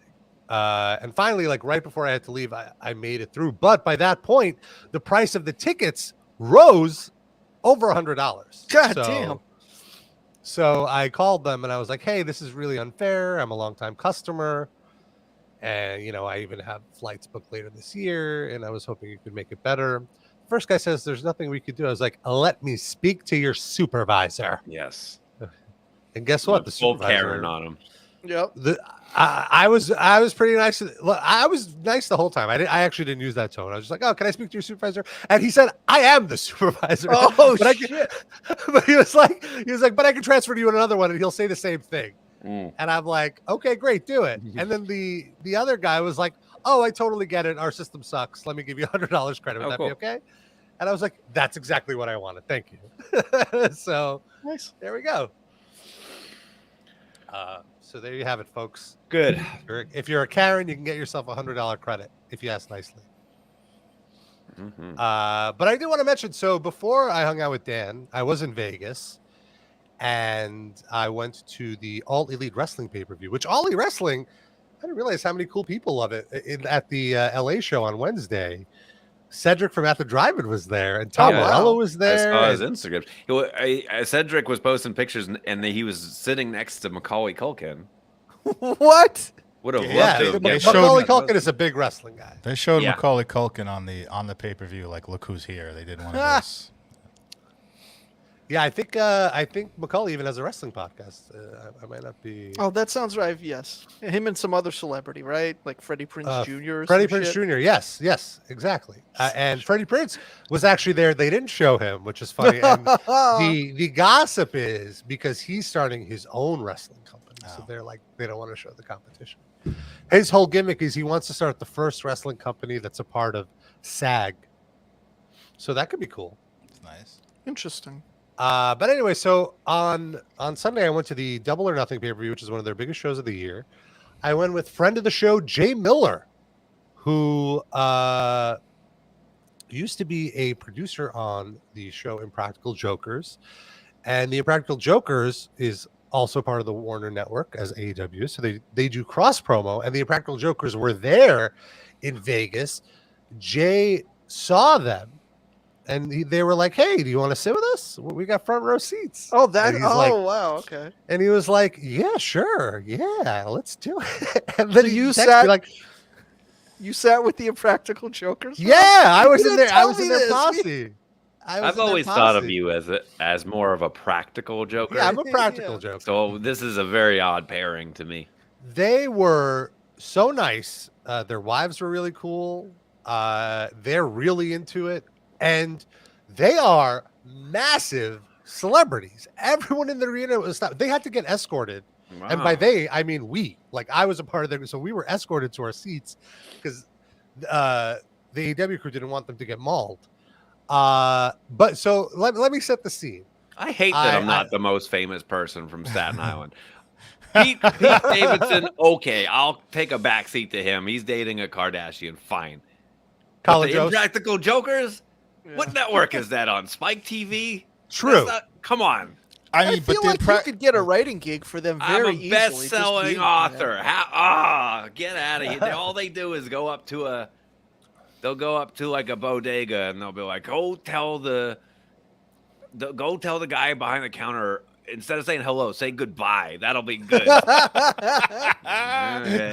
And finally, right before I had to leave, I made it through. But by that point, the price of the tickets rose over $100. God damn. So I called them and I was like, hey, this is really unfair. I'm a longtime customer. And, I even have flights booked later this year. And I was hoping you could make it better. First guy says, there's nothing we could do. I was like, let me speak to your supervisor. Yes. And guess what? The full supervisor Karen on him. Yep. I was pretty nice. I was nice the whole time. I actually didn't use that tone. I was just like, oh, can I speak to your supervisor? And he said, I am the supervisor. Oh, but shit. But he was like, but I can transfer to you another one and he'll say the same thing. Mm. And I'm like, okay, great, do it. And then the other guy was like, oh, I totally get it. Our system sucks. Let me give you $100 credit. Would that cool. be okay? And I was like, that's exactly what I wanted. Thank you. So Nice. there we go. So there you have it, folks. Good. If you're a Karen, you can get yourself a $100 credit if you ask nicely. Mm-hmm. But I do want to mention, so before I hung out with Dan, I was in Vegas and I went to the All Elite Wrestling pay-per-view, which All Elite Wrestling, I didn't realize how many cool people love it. At the LA show on Wednesday, Cedric from At the Drive-In was there, and Tom Morello was there. I saw his Instagram. Cedric was posting pictures, and he was sitting next to Macaulay Culkin. What? Would have Yeah, loved to have they guessed Macaulay that. Culkin is a big wrestling guy. They showed Yeah. Macaulay Culkin on the pay-per-view, look who's here. They did one of those. Yeah, I think Macaulay even has a wrestling podcast. I might not be. Oh, that sounds right. Yes. Him and some other celebrity, right? Like Freddie Prinze Jr. or Freddie some Prinze shit? Jr. Yes, exactly. And Freddie Prinze was actually there. They didn't show him, which is funny. And the gossip is because he's starting his own wrestling company, so they're like they don't want to show the competition. His whole gimmick is he wants to start the first wrestling company that's a part of SAG. So that could be cool. It's nice. Interesting. But anyway, so on Sunday, I went to the Double or Nothing pay-per-view, which is one of their biggest shows of the year. I went with friend of the show, Jay Miller, who used to be a producer on the show Impractical Jokers. And the Impractical Jokers is also part of the Warner Network as AEW. So they do cross promo, and the Impractical Jokers were there in Vegas. Jay saw them, and they were like, "Hey, do you want to sit with us? We got front row seats." Oh, that. And Oh, wow. Okay. And he was like, "Yeah, sure. Yeah, let's do it." And then So he you texted sat- me like, You sat with the Impractical Jokers? "Yeah, I was You in didn't there. I tell was me in their this. posse." I've always thought of you as more of a practical joker. Yeah, I'm a practical joker. So this is a very odd pairing to me. They were so nice. Their wives were really cool. They're really into it, and they are massive celebrities. Everyone in the arena was stopped. They had to get escorted, and by they I mean we. Like I was a part of them, so we were escorted to our seats because the AEW crew didn't want them to get mauled. But so let me set the scene. I hate that I'm not the most famous person from Staten Island. Pete Davidson, okay, I'll take a backseat to him. He's dating a Kardashian, fine. College the Impractical Jokers? Yeah. What network is that on? Spike TV? True. Come on. I mean, feel like you could get a writing gig for them very easily. I'm a best-selling author. Get out of here. All they do is go up to they'll go up to like a bodega and they'll be like, go tell the guy behind the counter, instead of saying hello, say goodbye. That'll be good. Okay.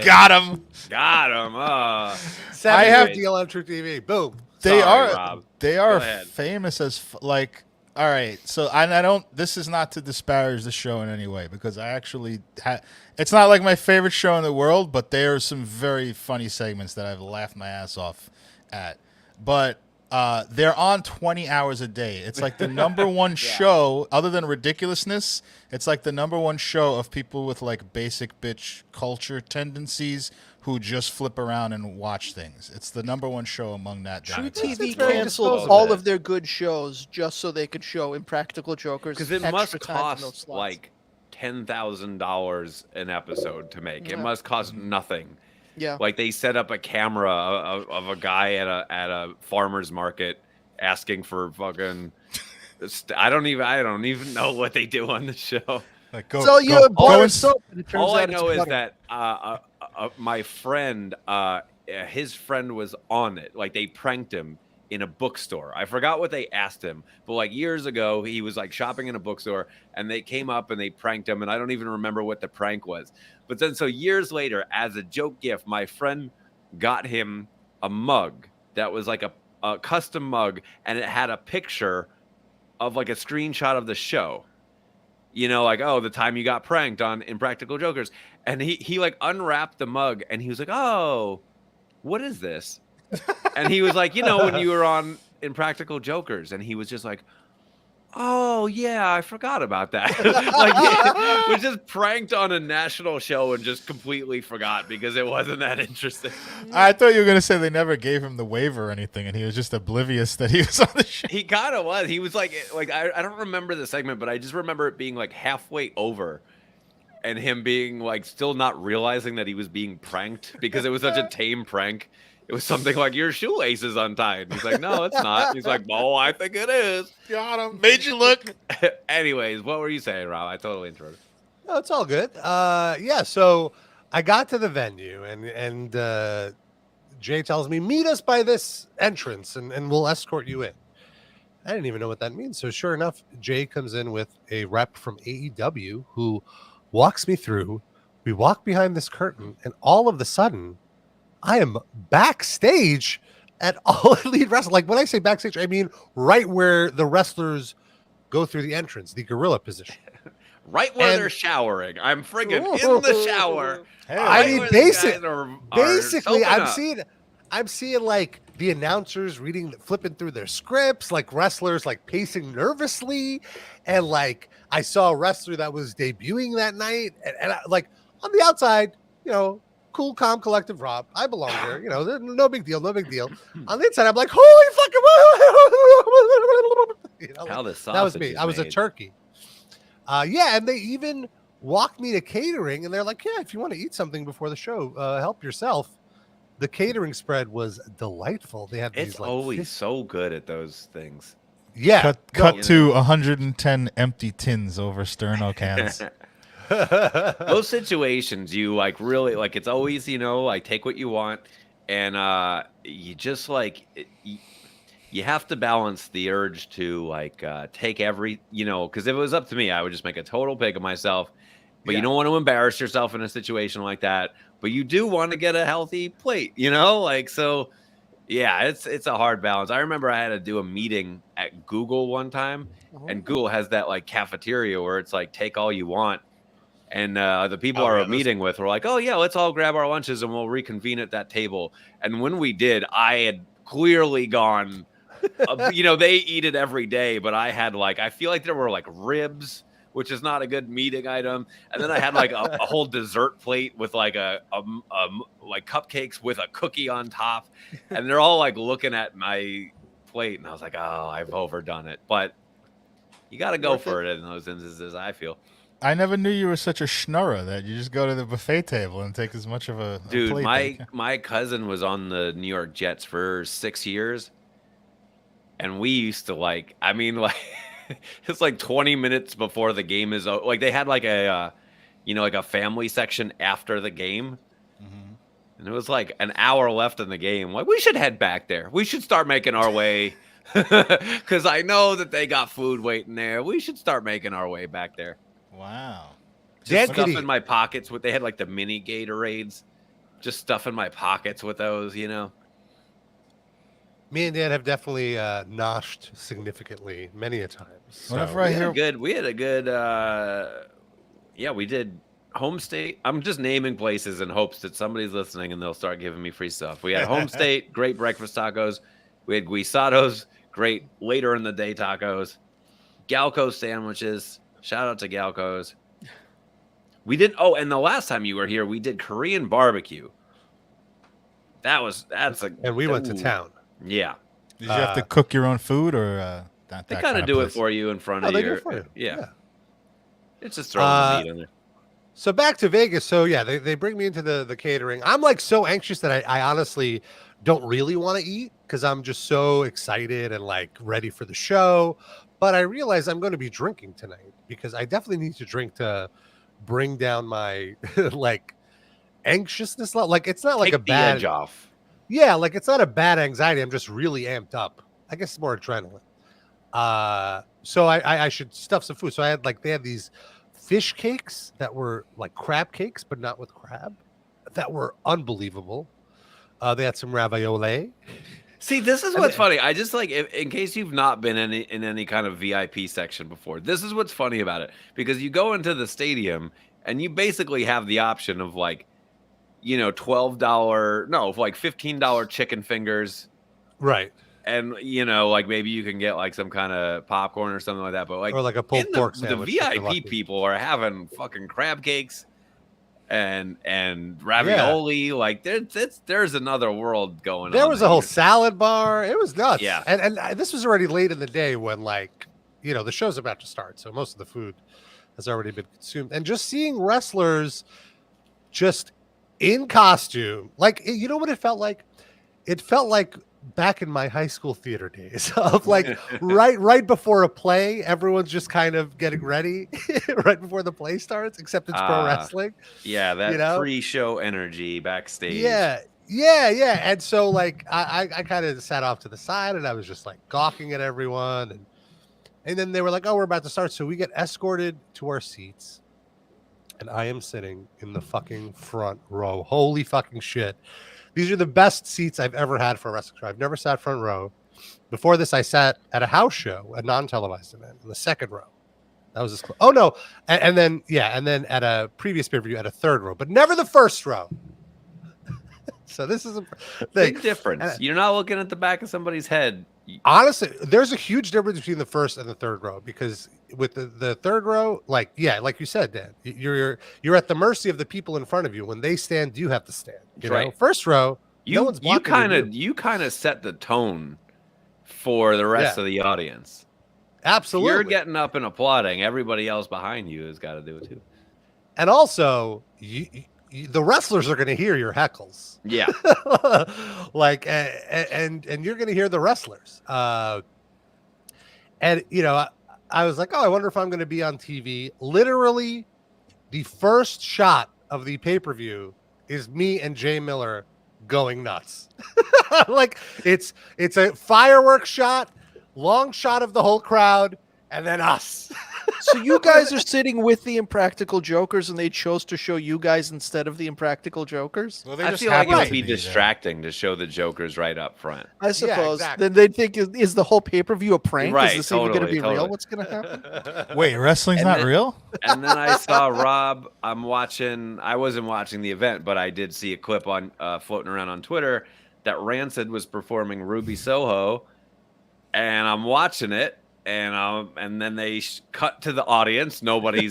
Got him. I have deal on True TV. Boom. They Rob. are famous as like. All right, so I don't. This is not to disparage the show in any way because I actually it's not like my favorite show in the world, but there are some very funny segments that I've laughed my ass off at. But they're on 20 hours a day. It's like the number one show, other than ridiculousness. It's like the number one show of people with like basic bitch culture tendencies who just flip around and watch things. It's the number one show among that. True demographic. TV canceled all of their good shows just so they could show Impractical Jokers. Because it must cost like $10,000 an episode to make. It must cost nothing. Yeah. Like they set up a camera of a guy at a farmer's market asking for fucking. I don't even know what they do on the show. Like so you a bar of soap. All I know is that my friend, his friend was on it. Like they pranked him in a bookstore. I forgot what they asked him, but like years ago, he was like shopping in a bookstore, and they came up and they pranked him, and I don't even remember what the prank was. But then, so years later, as a joke gift, my friend got him a mug that was like a custom mug, and it had a picture of like a screenshot of the show. You know, like, oh, the time you got pranked on Impractical Jokers. And he like unwrapped the mug and he was like, oh, what is this? And he was like, you know, when you were on Impractical Jokers. And he was just like, oh, yeah, I forgot about that. Like, was just pranked on a national show and just completely forgot because it wasn't that interesting. I thought you were going to say they never gave him the waiver or anything, and he was just oblivious that he was on the show. He kind of was. He was like I don't remember the segment, but I just remember it being like halfway over and him being like still not realizing that he was being pranked because it was such a tame prank. It was something like, your shoelace is untied. He's like, no, it's not. He's like, oh, I think it is. Got him. Made you look. Anyways, what were you saying, Rob? I totally interrupted. No, it's all good. Yeah, so I got to the venue, and Jay tells me, meet us by this entrance, and we'll escort you in. I didn't even know what that means. So sure enough, Jay comes in with a rep from AEW who walks me through. We walk behind this curtain, and all of a sudden, I am backstage at All Elite Wrestling. Like when I say backstage, I mean right where the wrestlers go through the entrance, the gorilla position. Right where they're showering. I'm friggin' in the shower. Hey, I mean, basically, I'm seeing like the announcers flipping through their scripts, like wrestlers like pacing nervously, and like I saw a wrestler that was debuting that night, and I, like on the outside, you know. Cool, calm, collective Rob. I belong there. You know, no big deal, no big deal. On the inside, I'm like, holy fucking. You know, How like, the sausage that was me. is I was a made. turkey. Yeah, and they even walked me to catering, and they're like, "Yeah, if you want to eat something before the show, help yourself." The catering spread was delightful. They had It's these like always so good at those things. yeah. Cut you to know. 110 empty tins over sterno cans. Those situations, you like really like. It's always like take what you want, and you just like you have to balance the urge to like take every because if it was up to me, I would just make a total pig of myself. But you Yeah. don't want to embarrass yourself in a situation like that. But you do want to get a healthy plate, like so. Yeah, it's a hard balance. I remember I had to do a meeting at Google one time, and Google has that like cafeteria where it's like take all you want. And the people Oh, I yeah, were meeting with were like, "Oh yeah, let's all grab our lunches and we'll reconvene at that table." And when we did, I had clearly gone. They eat it every day, but I had like I feel like there were like ribs, which is not a good meeting item. And then I had like a whole dessert plate with like a like cupcakes with a cookie on top, and they're all like looking at my plate, and I was like, "Oh, I've overdone it." But you got to go for it in those instances. I feel. I never knew you were such a schnorrer that you just go to the buffet table and take as much of a Dude, plate. my cousin was on the New York Jets for 6 years, and we used to like. I mean, like it's like 20 minutes before the game is over. Like they had like a, like a family section after the game, and it was like an hour left in the game. Like we should head back there. We should start making our way, because I know that they got food waiting there. We should start making our way back there. Wow. Just stuff in my pockets with they had like the mini Gatorades. Just stuff in my pockets with those, Me and Dan have definitely noshed significantly many a time. So. Whenever I hear we had a good we did Home State. I'm just naming places in hopes that somebody's listening and they'll start giving me free stuff. We had Home State, great breakfast tacos. We had guisados, great later in the day tacos. Galco sandwiches. Shout out to Galco's. We did. Oh, and the last time you were here, we did Korean barbecue. And we went to town. Yeah. Did you have to cook your own food or not? They kind of do it for you in front of you. They do it for you. Yeah. It's just throwing the meat in there. So back to Vegas. So yeah, they bring me into the catering. I'm like so anxious that I honestly don't really want to eat because I'm just so excited and like ready for the show. But I realize I'm going to be drinking tonight because I definitely need to drink to bring down my like anxiousness. Like it's not like Take a bad edge off. Yeah, like it's not a bad anxiety. I'm just really amped up. I guess it's more adrenaline. So I should stuff some food. So they had these fish cakes that were like crab cakes, but not with crab. That were unbelievable. They had some ravioli. See, this is what's funny. I just like, in case you've not been in any kind of VIP section before, this is what's funny about it. Because you go into the stadium and you basically have the option of like, $15 chicken fingers. Right. And, like maybe you can get like some kind of popcorn or something like that. But or like a pulled pork the sandwich. VIP people are having fucking crab cakes and ravioli. Yeah. Like there's another world going on. There was a whole salad bar. It was nuts. Yeah. And this was already late in the day when the show's about to start. So most of the food has already been consumed. And just seeing wrestlers just in costume, like, you know what it felt like? It felt like back in my high school theater days of like right before a play, everyone's just kind of getting ready right before the play starts, except it's pro wrestling. Yeah, that pre-show energy backstage. Yeah. And so like I kind of sat off to the side and I was just like gawking at everyone, and then they were like, "Oh, we're about to start." So we get escorted to our seats, and I am sitting in the fucking front row. Holy fucking shit. These are the best seats I've ever had for a wrestling show. I've never sat front row. Before this, I sat at a house show, a non-televised event, in the second row. That was close. Oh no, and then at a previous pay-per-view at a third row, but never the first row. So this is a big difference. You're not looking at the back of somebody's head. Honestly, there's a huge difference between the first and the third row, because with the third row, like you said, Dan, you're at the mercy of the people in front of you. When they stand, you have to stand. You know? First row, no one's blocking you kind of set the tone for the rest of the audience. Absolutely. You're getting up and applauding. Everybody else behind you has got to do it too. And also, the wrestlers are going to hear your heckles. Yeah. Like, and you're going to hear the wrestlers. And, you know, I was like, oh, I wonder if I'm going to be on TV. Literally, the first shot of the pay-per-view is me and Jay Miller going nuts. Like, it's a fireworks shot, long shot of the whole crowd, and then us. So you guys are sitting with the Impractical Jokers, and they chose to show you guys instead of the Impractical Jokers? Well, they I just feel like it happen would to be there. distracting to show the Jokers right up front. I suppose. exactly. Then they'd think, is the whole pay-per-view a prank? Right, Is this even going to be totally. real? What's going to happen? Wait, wrestling's And not then- real? And then I saw Rob. I wasn't watching the event, but I did see a clip on floating around on Twitter that Rancid was performing Ruby Soho, and I'm watching it. And then they cut to the audience. Nobody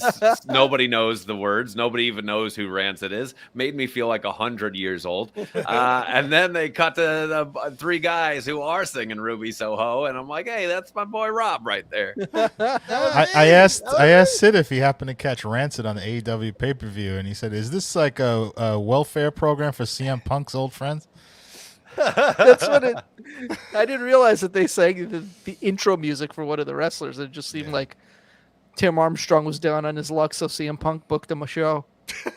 knows the words. Nobody even knows who Rancid is. Made me feel like 100 years old. And then they cut to the three guys who are singing Ruby Soho, and I'm like, hey, that's my boy Rob right there. I asked Sid if he happened to catch Rancid on the AEW pay-per-view, and he said, "Is this like a welfare program for CM Punk's old friends?" That's what it. I didn't realize that they sang the intro music for one of the wrestlers. It just seemed like Tim Armstrong was down on his luck, so CM Punk booked him a show.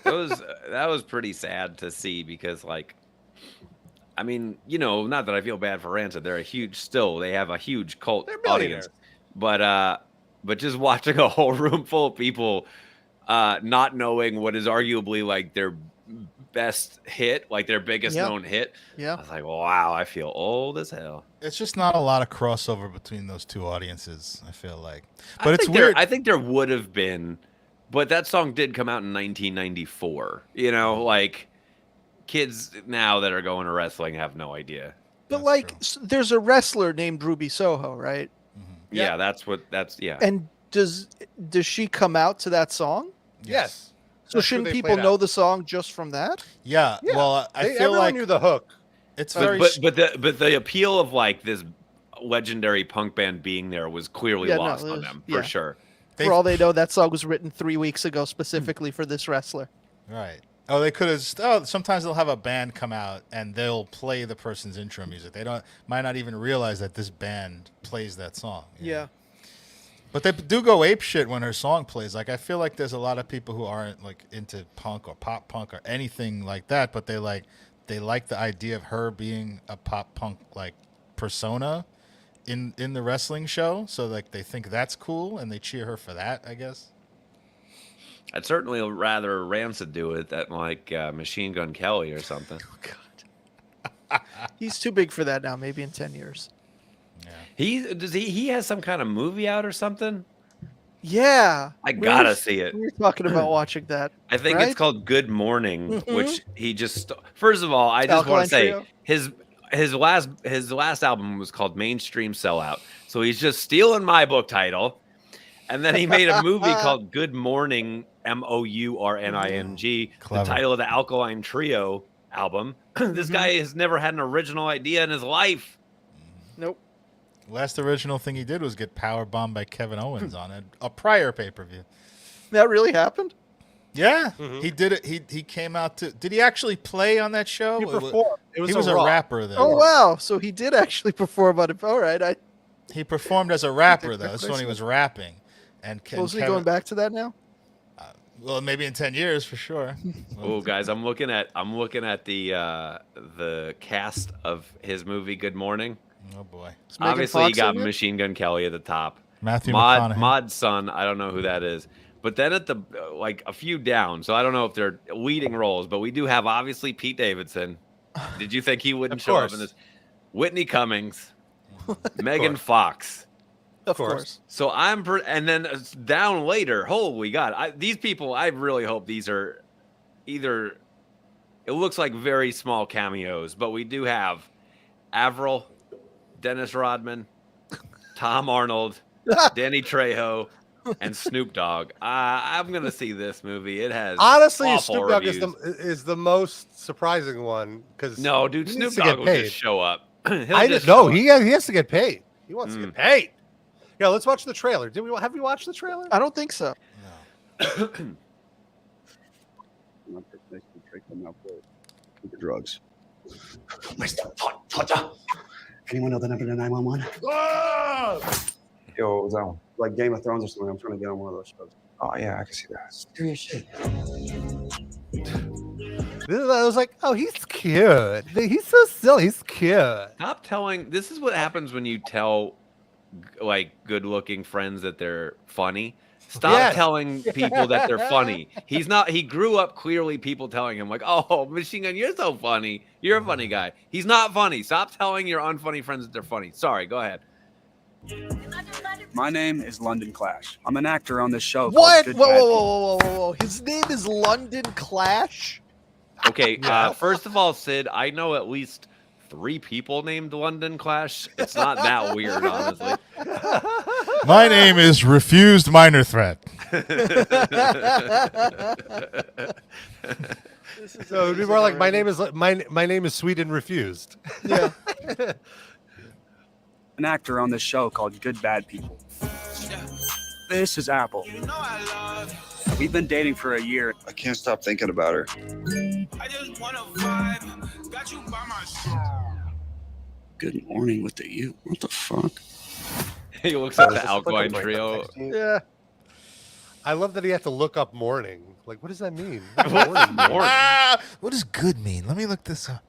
That was pretty sad to see because, like, I mean, you know, not that I feel bad for Rancid. They have a huge cult audience, but just watching a whole room full of people not knowing what is arguably like their best hit, like their biggest known hit. Yeah. I was like, wow, I feel old as hell. It's just not a lot of crossover between those two audiences, I feel like. But it's weird. I think there would have been, but that song did come out in 1994. You know, like kids now that are going to wrestling have no idea. But there's a wrestler named Ruby Soho, right? Yeah, that's. And does she come out to that song? Yes. So shouldn't people know the song just from that? Yeah. Well, I feel everyone like knew the hook. it's but, very. but the appeal of like this legendary punk band being there was clearly lost on them for sure. For all they know, that song was written 3 weeks ago specifically for this wrestler. Right. Oh, they could have. Oh, sometimes they'll have a band come out and they'll play the person's intro music. They might not even realize that this band plays that song. Yeah. But they do go ape shit when her song plays. Like, I feel like there's a lot of people who aren't like into punk or pop punk or anything like that, but they like the idea of her being a pop punk like persona in the wrestling show. So like they think that's cool and they cheer her for that, I guess. I'd certainly rather Rancid do it than like Machine Gun Kelly or something. Oh God. He's too big for that now. Maybe in 10 years. He has some kind of movie out or something? Yeah. I gotta see it. We were talking about watching that. I think right? it's called Good Morning, which he just first of all, I just Alkaline want to say Trio? his last album was called Mainstream Sellout. So he's just stealing my book title. And then he made a movie called Good Morning, Mourning. The title of the Alkaline Trio album. This guy has never had an original idea in his life. Nope. Last original thing he did was get power bombed by Kevin Owens on a prior pay-per-view. That really happened? Yeah, he did it. He came out to. Did he actually play on that show? He performed. He was a rapper then. Oh wow! So he did actually perform on it. All right, He performed as a rapper though. That's when he was rapping. And was he going back to that now? Well, maybe in 10 years for sure. Oh, guys, I'm looking at the cast of his movie Good Morning. Oh boy. Obviously, you got Machine Gun Kelly at the top. Matthew McConaughey. Mod's son, I don't know who that is. But then at the like a few down, so I don't know if they're leading roles, but we do have obviously Pete Davidson. Did you think he wouldn't show up in this? Whitney Cummings, Megan Fox. Of course. So and then down later, holy God, these people, I really hope these are either, it looks like very small cameos, but we do have Avril, Dennis Rodman, Tom Arnold, Danny Trejo, and Snoop Dogg. I'm going to see this movie. It has honestly, awful Snoop Dogg reviews. is the most surprising one because no, dude, Snoop Dogg will just show up. He has to get paid. He wants to get paid. Yeah, let's watch the trailer. Have you watched the trailer? I don't think so. The drugs. Mr. Potter. Anyone know the number to 911? Yo, what was that one? Like Game of Thrones or something. I'm trying to get on one of those shows. Oh, yeah, I can see that. Serious shit. I was like, oh, he's cute. He's so silly. He's cute. Stop telling. This is what happens when you tell like good-looking friends that they're funny. Stop telling people that they're funny. He's not. He grew up clearly people telling him like, "Oh, Machine Gun, you're so funny. You're a funny guy." He's not funny. Stop telling your unfunny friends that they're funny. Sorry, go ahead. My name is London Clash. I'm an actor on this show. What? Called Good Whoa, Bad whoa, whoa, whoa, whoa! His name is London Clash. Okay. First of all, Sid, I know at least 3 people named London Clash. It's not that weird, honestly. My name is Refused Minor Threat. So it'd be more like my name is Sweet and Refused. Yeah. An actor on this show called Good Bad People. This is Apple. We've been dating for a year. I can't stop thinking about her. I just wanna vibe. Got you by my side. Good morning with the you. What the fuck? He looks at the Alkaline Trio. Yeah. I love that he had to look up Mourning. Like, what does that mean? What does good mean? Let me look this up.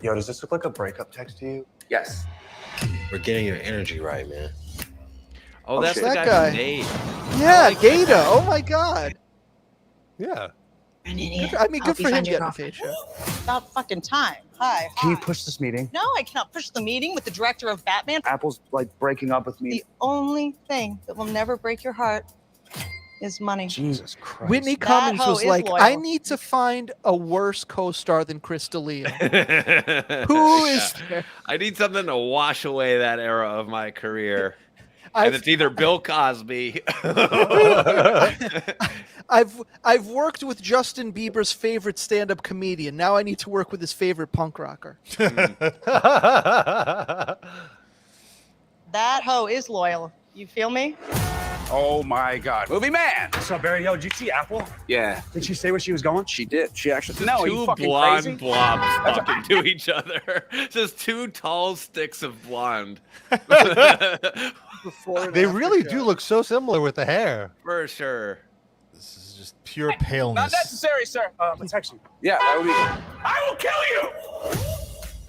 Yo, does this look like a breakup text to you? Yes. We're getting your energy right, man. Oh, that's shit. the That guy guy. from Nate. Yeah, Gata. Oh my God. Yeah. An idiot. I mean, Help good you for him find your getting a girlfriend. paycheck. About fucking time. Hi. Can you push this meeting? No, I cannot push the meeting with the director of Batman. Apple's like breaking up with me. The only thing that will never break your heart is money. Jesus Christ. Whitney That Cummings hoe was is like, loyal. I need to find a worse co-star than Chris D'Elia. Who is there? I need something to wash away that era of my career. And it's either Bill Cosby. I've worked with Justin Bieber's favorite stand-up comedian. Now I need to work with his favorite punk rocker. That hoe is loyal. You feel me? Oh my God. Movie man. What's up, Barry? Yo, did you see Apple? Yeah. Did she say where she was going? She did. She actually. No, are you Two fucking blonde crazy? blobs talking to each other. Just 2 tall sticks of blonde. They really do look so similar with the hair. For sure. This is just pure paleness. Not necessary, sir. Let's text you. Yeah, that would be good. I will kill you.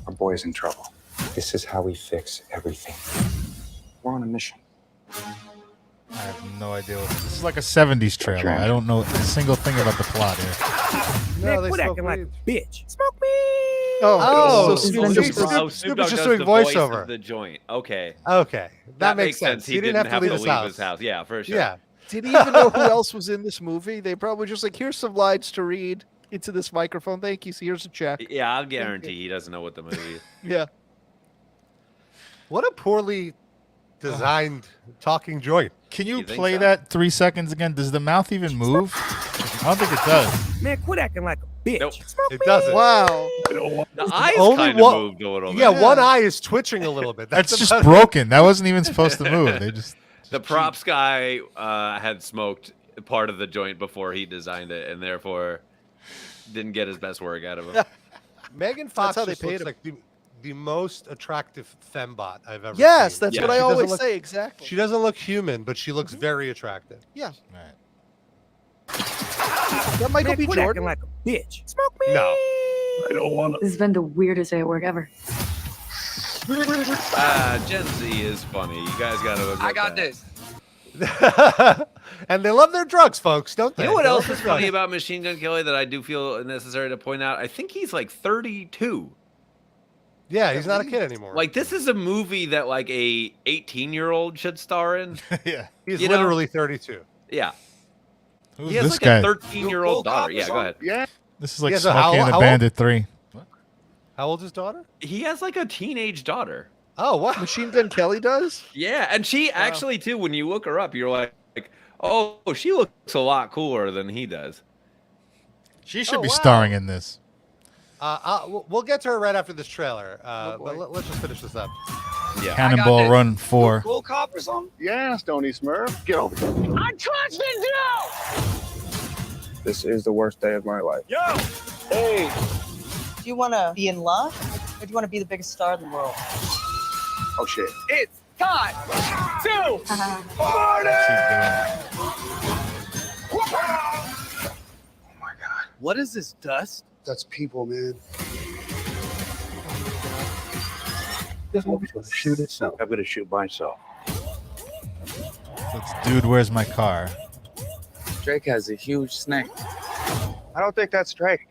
Our boy's in trouble. This is how we fix everything. We're on a mission. I have no idea what this is. Like a 70s trailer. I don't know a single thing about the plot here. No, they quit smoke acting like weed. a bitch. Smoke me. Oh, so Snoop Snoop- Snoop is just does doing the voice voiceover. of the joint. Okay. Okay, that makes sense. He didn't have to leave his house. Yeah, for sure. Yeah. Did he even know who else was in this movie? They probably just like, here's some lines to read into this microphone. Thank you. So here's a check. Yeah, I'll guarantee he doesn't know what the movie is. Yeah. What a poorly designed talking joint. Can you You think play so? that 3 seconds again? Does the mouth even move? I don't think it does. Man, quit acting like a bitch. Nope. It doesn't. Wow. The eyes only kind of one- moved a little bit. Yeah, one eye is twitching a little bit. That's just about broken. That wasn't even supposed to move. They just. The props guy had smoked part of the joint before he designed it, and therefore didn't get his best work out of him. Megan Fox how they just paid looks him. like the most attractive fembot I've ever Yes, seen. that's Yeah. what I She doesn't always look- say. Exactly. She doesn't look human, but she looks very attractive. Yeah. Right. That Michael B. Jordan. like a bitch. Smoke me. No. I don't want to. This has been the weirdest day at work ever. Gen Z is funny. You guys got to. I got this. And they love their drugs, folks, don't they? You know what They else love is their funny drugs. about Machine Gun Kelly that I do feel necessary to point out? I think he's like 32. Yeah, he's not a kid anymore. Like this is a movie that like a 18-year-old should star in. Yeah. he's you know- literally 32. Yeah, Who's he has this like guy? a 13-year-old daughter. Yeah, go ahead. Yeah. This is like Yeah, so Smokey and the how Bandit 3. How old's his daughter? He has like a teenage daughter. Oh, wow. Machine Gun Kelly does. Yeah, and she actually too. When you look her up, you're like, oh, she looks a lot cooler than he does. She should Oh, be wow. starring in this. We'll get to her right after this trailer. Oh, boy. But let's just finish this up. Yeah. Cannonball Run 4. Cool cop or something? Yeah, Stony Smurf. Get over here. I trust in you! This is the worst day of my life. Yo! Hey! Do you want to be in love, or do you want to be the biggest star in the world? Oh, shit. It's time to What is this dust? That's people, man. This movie's going to shoot itself. I'm going to shoot myself. It's Dude, Where's My Car? Drake has a huge snake. I don't think that's Drake.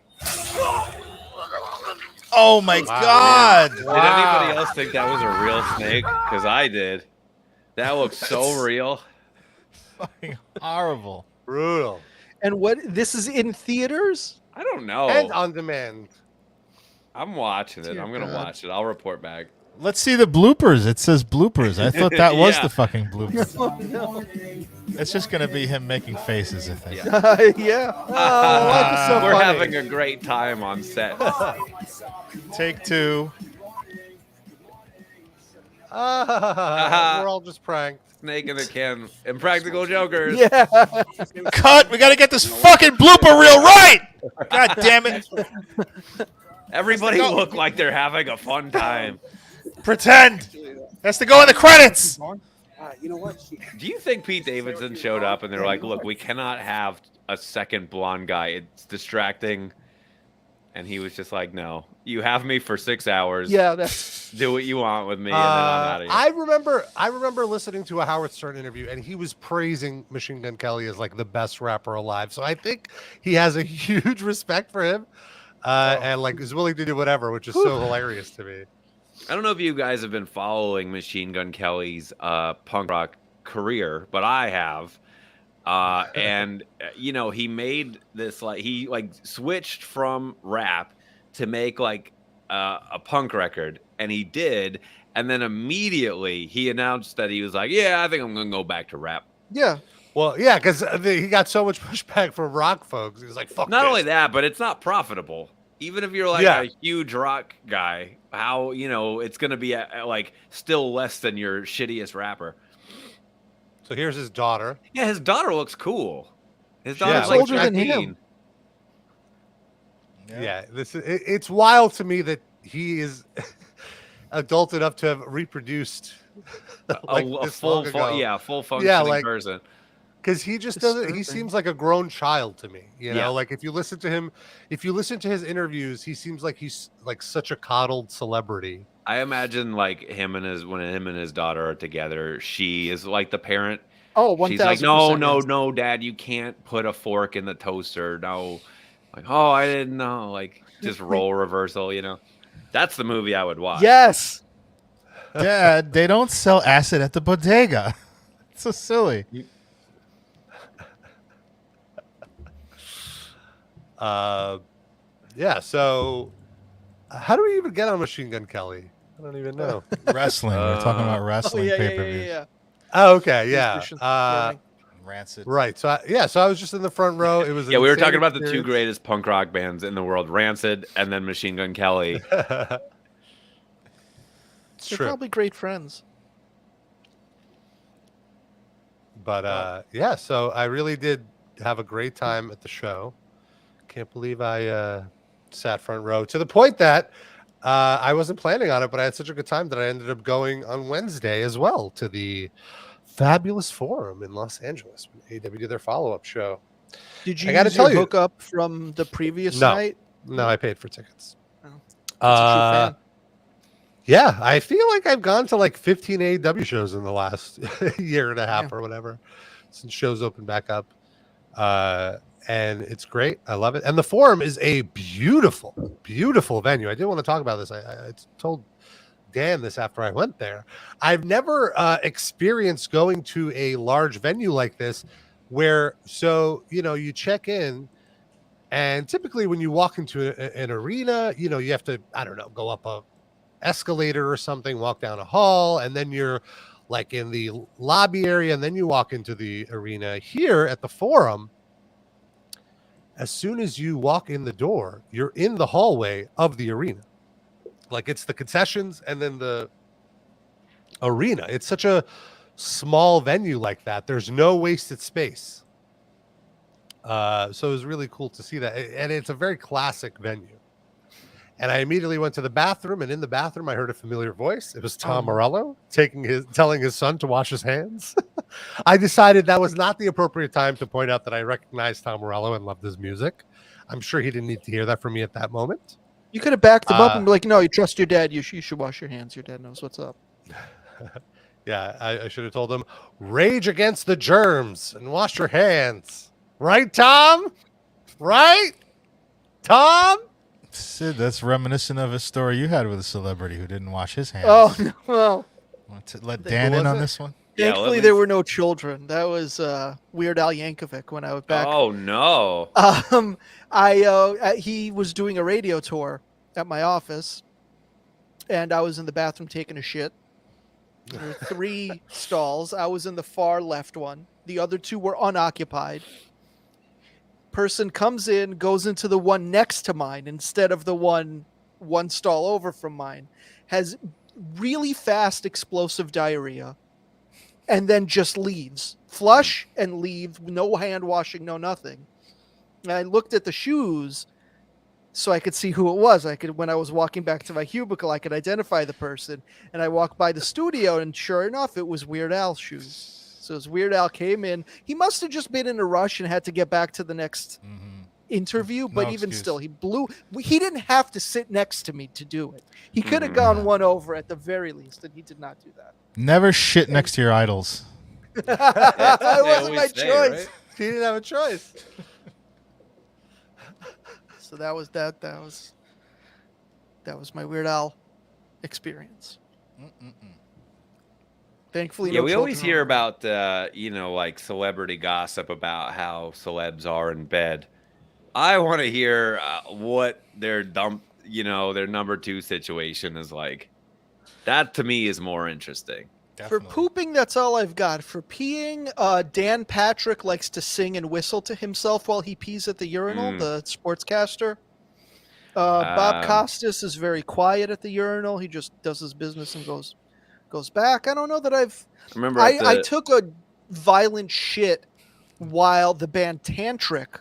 Oh my God! Did anybody else think that was a real snake? Because I did. That looks so real. Fucking horrible. Brutal. And what? This is in theaters? I don't know. And on demand. I'm watching it. Dear I'm going to God. watch it. I'll report back. Let's see the bloopers. It says bloopers. I thought that was Yeah. the fucking bloopers. Oh, no. It's just gonna be him making faces, I think. Yeah. Oh, that's so We're funny. having a great time on set. Take 2. We're all just pranked. Snake in a can. Impractical Jokers. Yeah. Cut! We gotta get this fucking blooper reel right! God damn it! Everybody Let's go. look like they're having a fun time. Pretend! Has to go in the credits! You know what? Do you think Pete Davidson showed up and they're like, look, we cannot have a second blonde guy. It's distracting. And he was just like, no, you have me for 6 hours. Yeah, that's Do what you want with me, and then I'm out of here. I remember listening to a Howard Stern interview, and he was praising Machine Gun Kelly as like the best rapper alive. So I think he has a huge respect for him, and like is willing to do whatever, which is so hilarious to me. I don't know if you guys have been following Machine Gun Kelly's punk rock career, but I have. And you know, he made this he switched from rap to make like a punk record, and he did, and then immediately he announced that he was like, yeah, I think I'm gonna go back to rap. yeah. Well, yeah, because he got so much pushback from rock folks. He was like, "Fuck." Not this. only that, but it's not profitable. Even if you're like Yeah. a huge rock guy, how, you know, it's gonna be like still less than your shittiest rapper. So here's his daughter. Yeah, his daughter looks cool. His Yeah, daughter's like like older than 13. him. Yeah, it's wild to me that he is adult enough to have reproduced like a this full, long ago. full functioning like- person. Because he just doesn't. He Disturbing. seems like a grown child to me. You know, Yeah. like if you listen to him, if you listen to his interviews, he seems like he's like such a coddled celebrity. I imagine like when him and his daughter are together, she is like the parent. Oh, 1,000%. She's like, no, Dad, you can't put a fork in the toaster. No, like, oh, I didn't know. Like, just role reversal. You know, that's the movie I would watch. Yes. Dad, they don't sell acid at the bodega. It's so silly. Yeah. So, how do we even get on Machine Gun Kelly? I don't even know. Wrestling. We're talking about Oh, wrestling yeah, yeah, pay-per-views. yeah. Oh, okay. Yeah. Christian Squaring. Rancid. Right. So, so I was just in the front row. It was. Yeah, we were talking insane about the two experience. greatest punk rock bands in the world, Rancid and then Machine Gun Kelly. It's They're true. probably great friends. But yeah, so I really did have a great time at the show. Can't believe I sat front row to the point that I wasn't planning on it, but I had such a good time that I ended up going on Wednesday as well to the Fabulous Forum in Los Angeles when AEW did their follow-up show. Did you I gotta use your tell you- hookup from the previous No. night? No, I paid for tickets. Oh, that's a true fan. Yeah, I feel like I've gone to like 15 AEW shows in the last year and a half Yeah. or whatever since shows opened back up. And it's great. I love it. And the Forum is a beautiful, beautiful venue. I did want to talk about this. I told Dan this after I went there. I've never experienced going to a large venue like this where, so, you know, you check in and typically when you walk into an arena, you know, you have to, I don't know, go up a escalator or something, walk down a hall, and then you're like in the lobby area, and then you walk into the arena. Here at the Forum, as soon as you walk in the door, you're in the hallway of the arena. Like it's the concessions and then the arena. It's such a small venue like that. There's no wasted space. So it was really cool to see that. And it's a very classic venue. And I immediately went to the bathroom, and in the bathroom, I heard a familiar voice. It was Tom Morello telling his son to wash his hands. I decided that was not the appropriate time to point out that I recognized Tom Morello and loved his music. I'm sure he didn't need to hear that from me at that moment. You could have backed him up and be like, no, you trust your dad. You should wash your hands. Your dad knows what's up. Yeah, I should have told him, rage against the germs and wash your hands. Right, Tom? Right? Tom? Sid, that's reminiscent of a story you had with a celebrity who didn't wash his hands. Oh, no. Well, Want to let Dan in on this one? Thankfully, there were no children. That was Weird Al Yankovic when I was back. Oh, no. He was doing a radio tour at my office, and I was in the bathroom taking a shit. There were 3 stalls. I was in the far left one. The other 2 were unoccupied. Person comes in, goes into the one next to mine instead of the one stall over from mine, has really fast explosive diarrhea, and then just leaves. Flush and leave, no hand washing, no nothing. And I looked at the shoes so I could see who it was. When I was walking back to my cubicle, I could identify the person. And I walked by the studio, and sure enough, it was Weird Al's shoes. So as Weird Al came in, he must have just been in a rush and had to get back to the next interview. But even still, he didn't have to sit next to me to do it. He could have gone one over at the very least, and he did not do that. Never shit next to your idols. It wasn't my choice. Right? He didn't have a choice. So that was that. That was my Weird Al experience. Thankfully, yeah, no we always children hear around. about like celebrity gossip about how celebs are in bed. I want to hear what their number 2 situation is like. That to me is more interesting. Definitely. For pooping, that's all I've got. For peeing, Dan Patrick likes to sing and whistle to himself while he pees at the urinal, the sportscaster. Bob Costas is very quiet at the urinal. He just does his business and goes back. I don't know that I took a violent shit while the band Tantric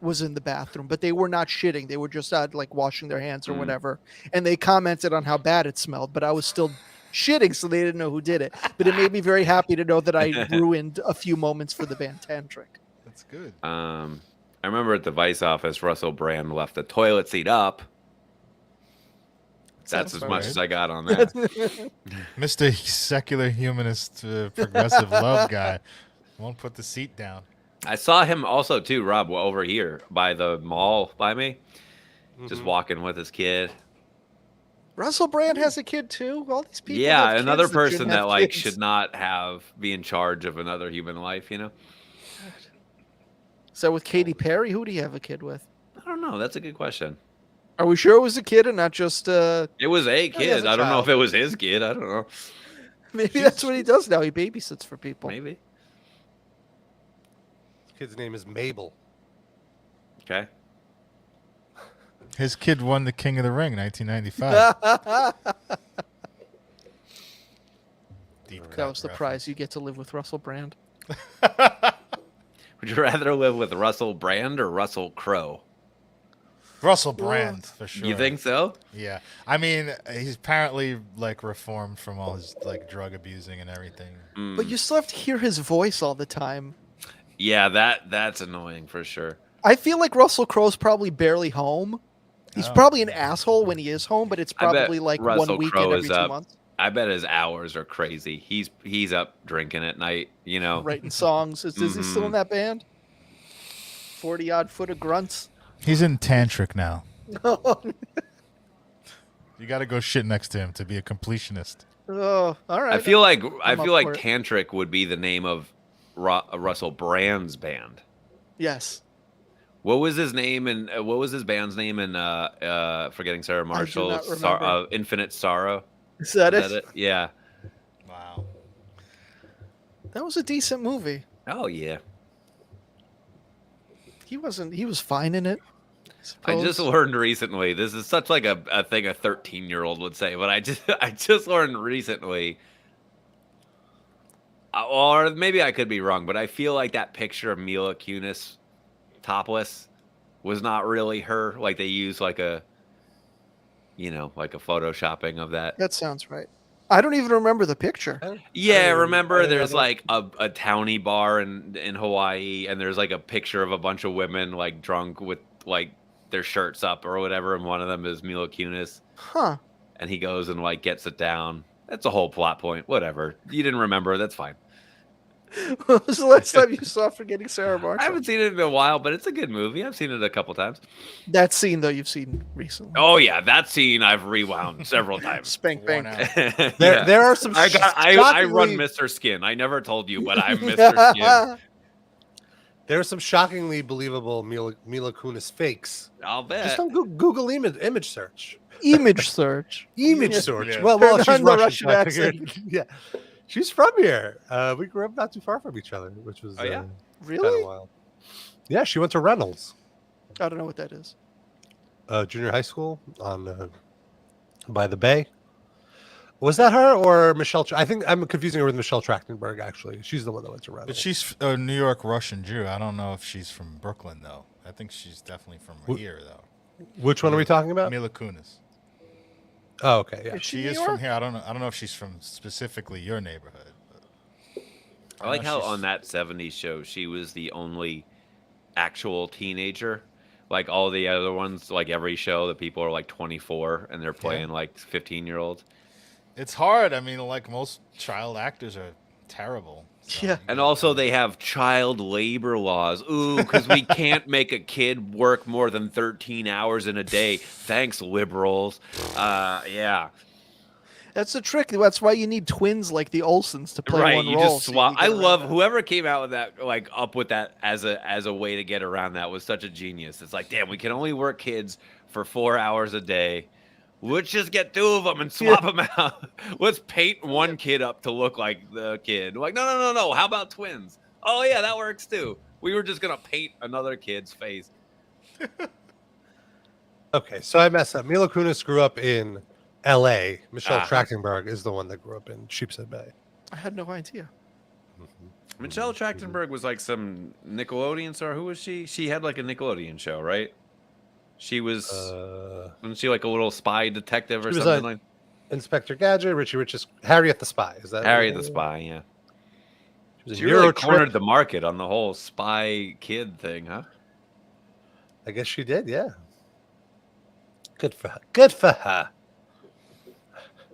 was in the bathroom, but they were not shitting. They were just like washing their hands or whatever. And they commented on how bad it smelled, but I was still shitting, so they didn't know who did it. But it made me very happy to know that I ruined a few moments for the band Tantric. That's good. I remember at the Vice office, Russell Brand left the toilet seat up. That's as much as I got on that. Mr. Secular Humanist Progressive Love guy won't put the seat down. I saw him also too, Rob, over here by the mall by me, just walking with his kid. Russell Brand has a kid too. All these people. Yeah, have another kids person shouldn't that have like kids. should not be in charge of another human life. Is that with Katy Perry? Who do you have a kid with? I don't know. That's a good question. Are we sure it was a kid and not just It was a he has kid. a I don't know child. if it was his kid. I don't know. Maybe that's what he does now. He babysits for people. Maybe. His kid's name is Mabel. Okay. His kid won the King of the Ring in 1995. That was the prize. You get to live with Russell Brand. Would you rather live with Russell Brand or Russell Crowe? Russell Brand, for sure. You think so? Yeah. I mean, he's apparently like reformed from all his like drug abusing and everything. But you still have to hear his voice all the time. Yeah, that's annoying for sure. I feel like Russell Crowe's probably barely home. He's probably an asshole when he is home, but it's probably like Russell 1 weekend Crowe every is 2 up. months. I bet his hours are crazy. He's up drinking at night, Writing songs. Is he still in that band? 40-odd foot of grunts. He's in Tantric now. You got to go shit next to him to be a completionist. Oh, all right. I feel like up for it. Tantric would be the name of Russell Brand's band. Yes. What was his name and what was his band's name in Forgetting Sarah Marshall? not remember. Infinite Sorrow. Is that it? Yeah. Wow. That was a decent movie. Oh yeah. He was fine in it. I just learned recently. This is such like a thing a 13-year-old would say, but I just learned recently or maybe I could be wrong, but I feel like that picture of Mila Kunis topless was not really her. Like they used like a, like a photoshopping of that. That sounds right. I don't even remember the picture. Yeah, remember there's like a towny bar in Hawaii, and there's like a picture of a bunch of women like drunk with like their shirts up or whatever, and one of them is Mila Kunis. Huh. And he goes and like gets it down. That's a whole plot point. Whatever. You didn't remember. That's fine. What was the last time you saw Forgetting Sarah Marshall? I haven't seen it in a while, but it's a good movie. I've seen it a couple times. That scene, though, you've seen recently. Oh yeah, that scene I've rewound several times. Spank bang. There are some. I run Mr. Skin. I never told you, but I'm Mr. Skin. There are some shockingly believable Mila Kunis fakes. I'll bet. Just don't Google image search. Image search. Image search. Yeah. Well, she's On the Russian. Russian So I figured, yeah, she's from here. We grew up not too far from each other, which was yeah? kind Really? of wild. Yeah, she went to Reynolds I don't know what that is. junior high school on by the Bay. Was that her or Michelle? I think I'm confusing her with Michelle Trachtenberg. Actually, she's the one that went to Reynolds. But she's a New York Russian Jew. I don't know if she's from Brooklyn though. I think she's definitely from here though. Which one are we talking about? Mila Kunis. Oh, okay, yeah. She is from here. I don't know if she's from specifically your neighborhood. But I like how on that 70s show she was the only actual teenager. Like all the other ones, like every show, the people are like 24 and they're playing like 15-year-olds. It's hard. I mean, like most child actors are terrible. So, Yeah. And also they have child labor laws. Ooh, because we can't make a kid work more than 13 hours in a day. Thanks, liberals. Yeah. That's the trick. That's why you need twins like the Olsens to play Right, one you role. just so swap. you I get around love that. whoever came out with that, like up with that as a way to get around that was such a genius. It's like, damn, we can only work kids for 4 hours a day. Let's just get two of them and swap them out. Let's paint one kid up to look like the kid. Like, no. How about twins? Oh yeah, that works too. We were just gonna paint another kid's face. Okay, so I messed up. Mila Kunis grew up in L.A. Michelle Trachtenberg is the one that grew up in Sheepshead Bay. I had no idea. Michelle Trachtenberg was like some Nickelodeon star. Who was she? She had like a Nickelodeon show, right? She was, wasn't she like a little spy detective or something like? Inspector Gadget, Richie Rich's Harriet the Spy. Is that Harriet the Spy? Yeah. She Euro really trip. cornered the market on the whole spy kid thing, huh? I guess she did. Yeah. Good for her. Good for her.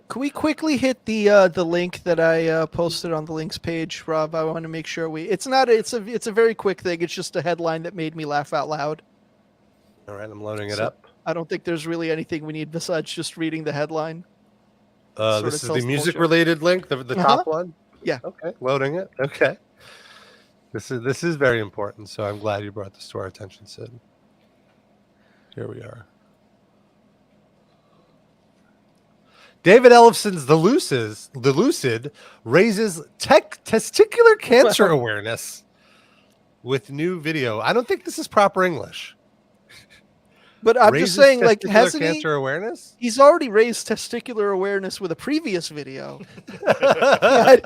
Can we quickly hit the link that I posted on the links page, Rob? I want to make sure it's a very quick thing. It's just a headline that made me laugh out loud. All right, I'm loading it up. I don't think there's really anything we need besides just reading the headline. This is the music-related link, the top one. Yeah. Okay, loading it. Okay. This is very important. So I'm glad you brought this to our attention, Sid. Here we are. David Ellefson's The Lucid raises testicular cancer awareness with new video. I don't think this is proper English. But I'm just saying, like, hasn't cancer awareness? He's already raised testicular awareness with a previous video.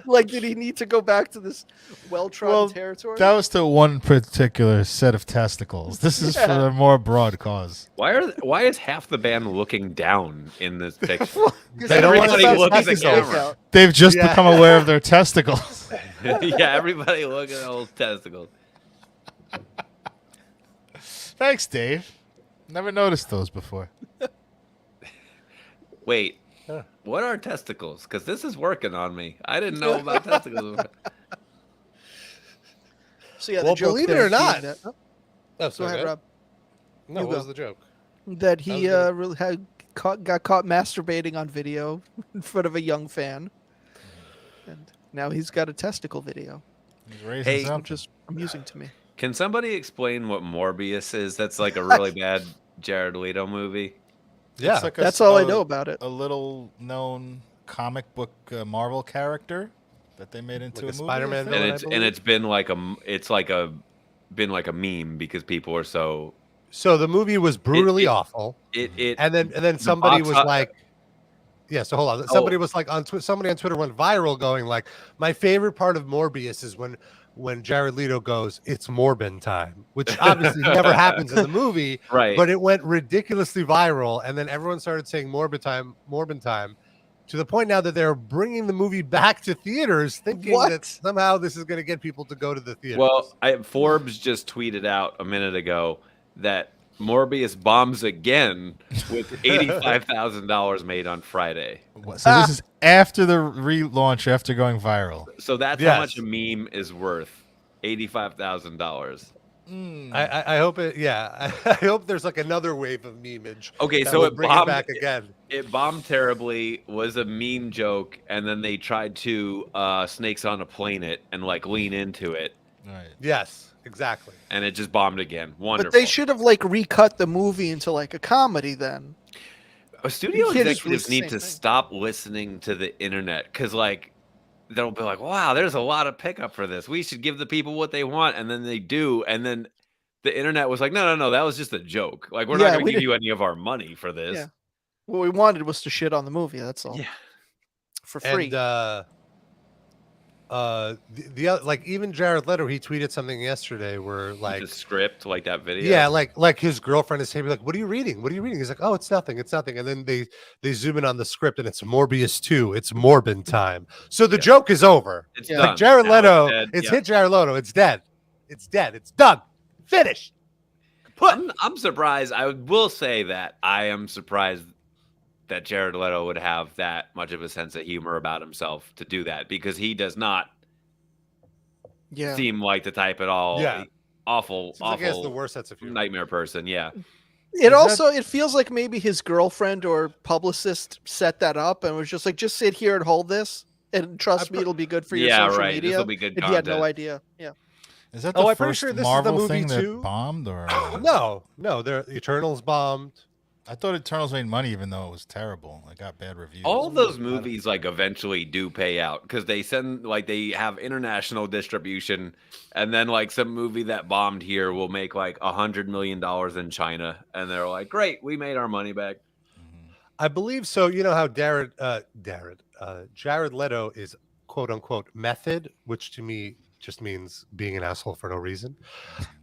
Like, did he need to go back to this well-trodden territory? That was to one particular set of testicles. This is for a more broad cause. Why is half the band looking down in this picture? They don't want to look at the camera. They've just become aware of their testicles. Yeah, everybody look at those testicles. Thanks, Dave. Never noticed those before. Wait, what are testicles? Because this is working on me. I didn't know about testicles. So yeah, Well, the joke believe it there or not. being that, Oh, go ahead, Rob. No, You what go. was the joke? That he really got caught masturbating on video in front of a young fan, and now he's got a testicle video, He's raising Hey, something. which is amusing to me. Can somebody explain what Morbius is? That's like a really bad Jared Leto movie. Yeah, It's like That's all I know about it. A little known comic book Marvel character that they made into Like a a movie. Spider-Man I think. villain? And it's been like a meme because people are so So the movie was brutally awful. it And then somebody box was hu- like, Yeah, so hold on. Somebody was like somebody on Twitter went viral going like, my favorite part of Morbius is when Jared Leto goes, it's Morbin time, which obviously never happens in the movie, Right. but it went ridiculously viral, and then everyone started saying Morbin time, to the point now that they're bringing the movie back to theaters, thinking that somehow this is going to get people to go to the theaters. Well, Forbes just tweeted out a minute ago that Morbius bombs again with $85,000 made on Friday. So this is after the relaunch, after going viral. So that's how much a meme is worth. $85,000. I hope it. Yeah, I hope there's like another wave of memeage. Okay, that so will it bring bombed back again. It bombed terribly. Was a meme joke, and then they tried to Snakes on a Plane it and like lean into it. Right. Yes, exactly. And it just bombed again. Wonderful. But they should have like recut the movie into like a comedy then. Studio You can't just executives release the need same to thing. stop listening to the internet because like they'll be like, wow, there's a lot of pickup for this. We should give the people what they want, and then they do, and then the internet was like, no, that was just a joke. Like we're not going to give you any of our money for this. Yeah. What we wanted was to shit on the movie. That's all. Yeah. For free. And the other, like even Jared Leto, he tweeted something yesterday where like the script, like that video. Yeah, like his girlfriend is saying, like, what are you reading? What are you reading? He's like, oh, it's nothing. And then they zoom in on the script and it's Morbius 2. It's Morbin time. So the joke is over. It's like done. Jared Now Leto, it's dead. it's Yeah. hit Jared Leto. It's dead. It's dead. It's done. Finished. I'm surprised. I will say that I am surprised that Jared Leto would have that much of a sense of humor about himself to do that because he does not seem like the type at all. Yeah. Awful, Seems like he has awful the worst sense of humor. nightmare person. Yeah. It feels like maybe his girlfriend or publicist set that up and was just like, just sit here and hold this and trust me, it'll be good for your social right. media. This'll be good and he had no content. idea. Yeah. Is that the I'm pretty first sure this Marvel is the movie thing too. that bombed? Or No, the Eternals bombed. I thought Eternals made money even though it was terrible. It got bad reviews. All those movies like eventually do pay out because they they have international distribution, and then like some movie that bombed here will make like $100 million in China, and they're like, great, we made our money back. I believe so. You know how Jared Leto is quote unquote method, which to me just means being an asshole for no reason.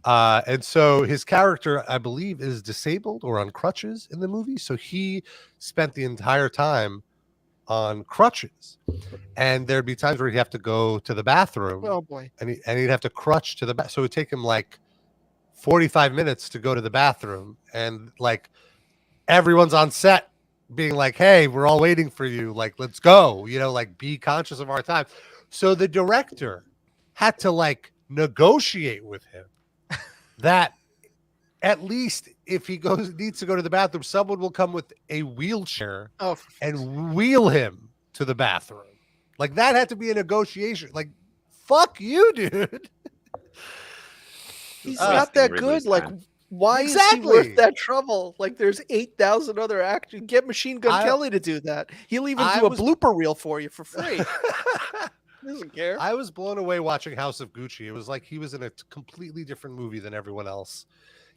And so his character, I believe, is disabled or on crutches in the movie. So he spent the entire time on crutches. And there'd be times where he'd have to go to the bathroom. Oh boy. And he'd have to crutch to the bath. So it would take him like 45 minutes to go to the bathroom. And like everyone's on set being like, hey, we're all waiting for you. Like, let's go, like be conscious of our time. So the director had to like negotiate with him that at least if he needs to go to the bathroom, someone will come with a wheelchair and wheel him to the bathroom. Like that had to be a negotiation. Like, fuck you, dude. He's not that good. Like, why is he worth that trouble? Like, there's 8,000 other actors. Get Machine Gun Kelly to do that. He'll even do a blooper reel for you for free. He doesn't care. I was blown away watching House of Gucci. It was like he was in a completely different movie than everyone else.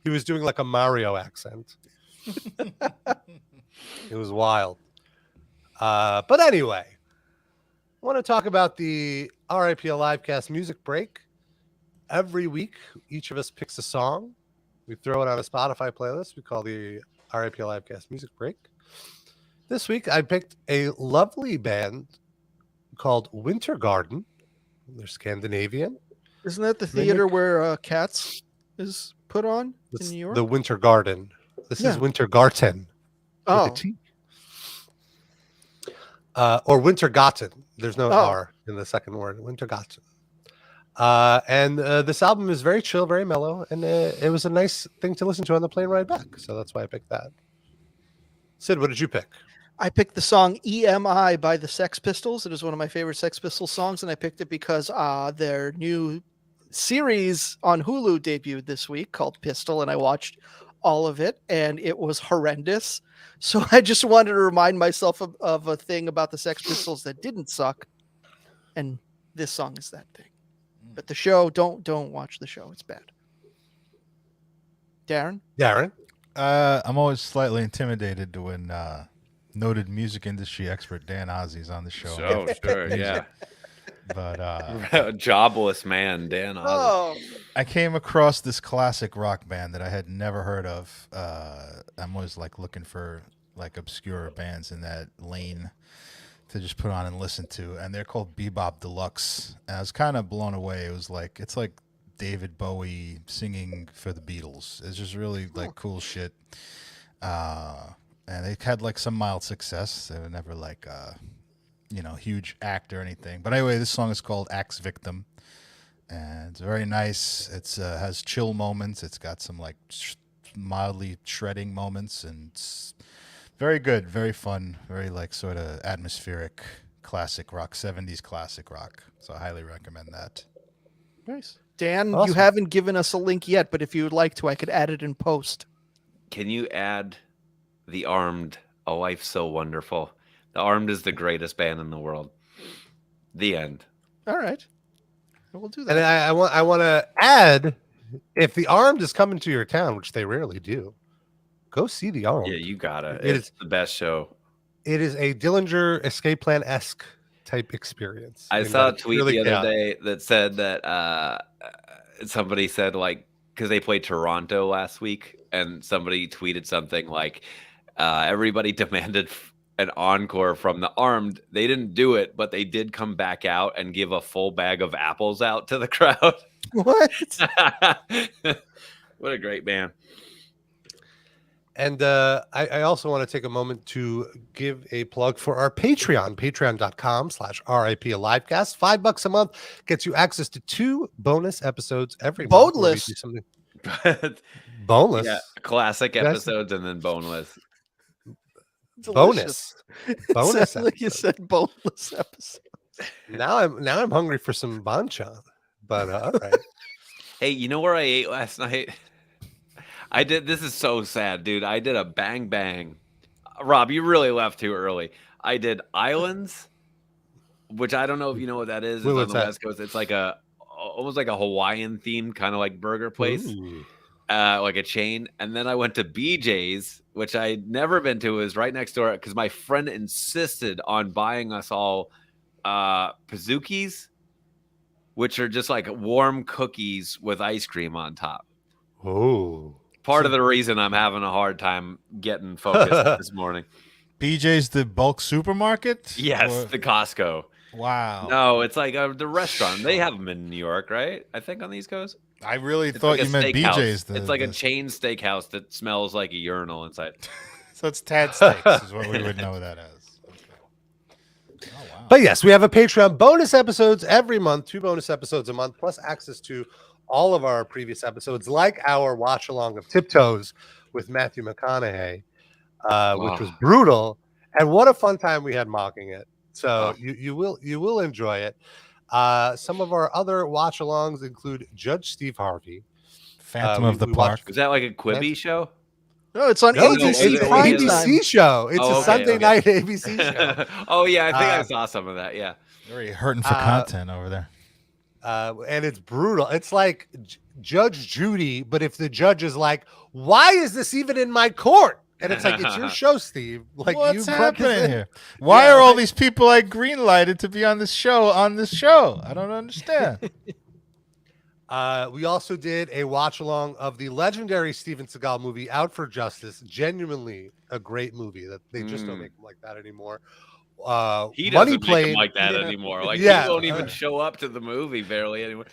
He was doing like a Mario accent. It was wild. But anyway, I want to talk about the RIP Livecast music break. Every week, each of us picks a song. We throw it on a Spotify playlist we call the RIP Livecast music break. This week, I picked a lovely band called Winter Garden. They're Scandinavian. Isn't that the theater where Cats is put on in New York? The Winter Garden. This is Winter Garten. Oh. With a T. Or Wintergarten. There's no R in the second word. Wintergarten. And this album is very chill, very mellow, and it was a nice thing to listen to on the plane ride back. So that's why I picked that. Sid, what did you pick? I picked the song EMI by the Sex Pistols. It is one of my favorite Sex Pistols songs, and I picked it because their new series on Hulu debuted this week called Pistol, and I watched all of it, and it was horrendous. So I just wanted to remind myself of a thing about the Sex Pistols that didn't suck, and this song is that thing. But the show, don't watch the show. It's bad. Darren? Darren? I'm always slightly intimidated when noted music industry expert Dan Ozzi's on the show. So sure, yeah. But Jobless man, Dan Ozzi. Oh, I came across this classic rock band that I had never heard of. I'm always like looking for like obscure bands in that lane to just put on and listen to, and they're called Bebop Deluxe. And I was kind of blown away. It's like David Bowie singing for the Beatles. It's just really like cool shit. And they had like some mild success. They were never like huge act or anything. But anyway, this song is called Axe Victim. And it's very nice. It's has chill moments. It's got some like mildly shredding moments, and it's very good, very fun, very like sort of atmospheric classic rock, 70s classic rock. So I highly recommend that. nice. Dan, Awesome. you haven't given us a link yet, but if you would like to, I could add it in post. Can you add The Armed? A Life So Wonderful. The Armed is the greatest band in the world. The end. All right. We'll do that. And I want to add, if The Armed is coming to your town, which they rarely do, go see The Armed. Yeah, you gotta. It It's the best show. It is a Dillinger Escape Plan-esque type experience. I in saw a that it's tweet really the other chaotic. day that said that somebody said, like, because they played Toronto last week, and somebody tweeted something like, everybody demanded an encore from The Armed. They didn't do it, but they did come back out and give a full bag of apples out to the crowd. What? What a great band. And I also want to take a moment to give a plug for our Patreon, patreon.com/RIP Livecast. $5 a month gets you access to 2 bonus episodes every month. where we Boneless. do something boneless. Yeah, classic That's- episodes and then boneless. Bonus. Delicious. Bonus Sounds like you episode. said boneless episode. Now I'm hungry for some banchan. But all right. Hey, you know where I ate last night? This is so sad, dude. I did a bang bang. Rob, you really left too early. I did Islands, which I don't know if you know what that is. It's on What's the that? West Coast. It's like almost like a Hawaiian themed kind of like burger place, Ooh. like a chain. And then I went to BJ's, which I'd never been to. It was right next door because my friend insisted on buying us all Pazookies, which are just like warm cookies with ice cream on top. Oh. Part of the reason I'm having a hard time getting focused this morning. BJ's the bulk supermarket? Yes, Or- the Costco. Wow. No, it's like the restaurant. They have them in New York, right? I think on the East Coast. I really It's thought like a you meant steakhouse. BJ's. It's like a chain steakhouse that smells like a urinal inside. So it's Tad Steaks is what we would know that as. Okay. Oh, wow. But yes, we have a Patreon bonus episodes every month, 2 bonus episodes a month, plus access to all of our previous episodes, like our watch along of Tiptoes with Matthew McConaughey, which was brutal, and what a fun time we had mocking it. So you will enjoy it. Some of our other watch alongs include Judge Steve Harvey, Phantom of the Park. Is that like a Quibi show? No, it's on No, ABC it's an Prime ABC Time. show. It's Oh, a okay, Sunday okay. night ABC show. Oh yeah, I think I saw some of that. Yeah. Very hurting for content over there. And it's brutal. It's like Judge Judy, but if the judge is like, "Why is this even in my court?" and it's like, "It's your show, Steve." Like, What's you brought this happening in. here? Why Yeah, are all like- these people I greenlighted to be on this show? I don't understand. We also did a watch along of the legendary Steven Seagal movie Out for Justice. Genuinely a great movie that they just don't make them like that anymore. He Money doesn't make Plane. them like that anymore. Like Yeah. he won't even show up to the movie barely anymore.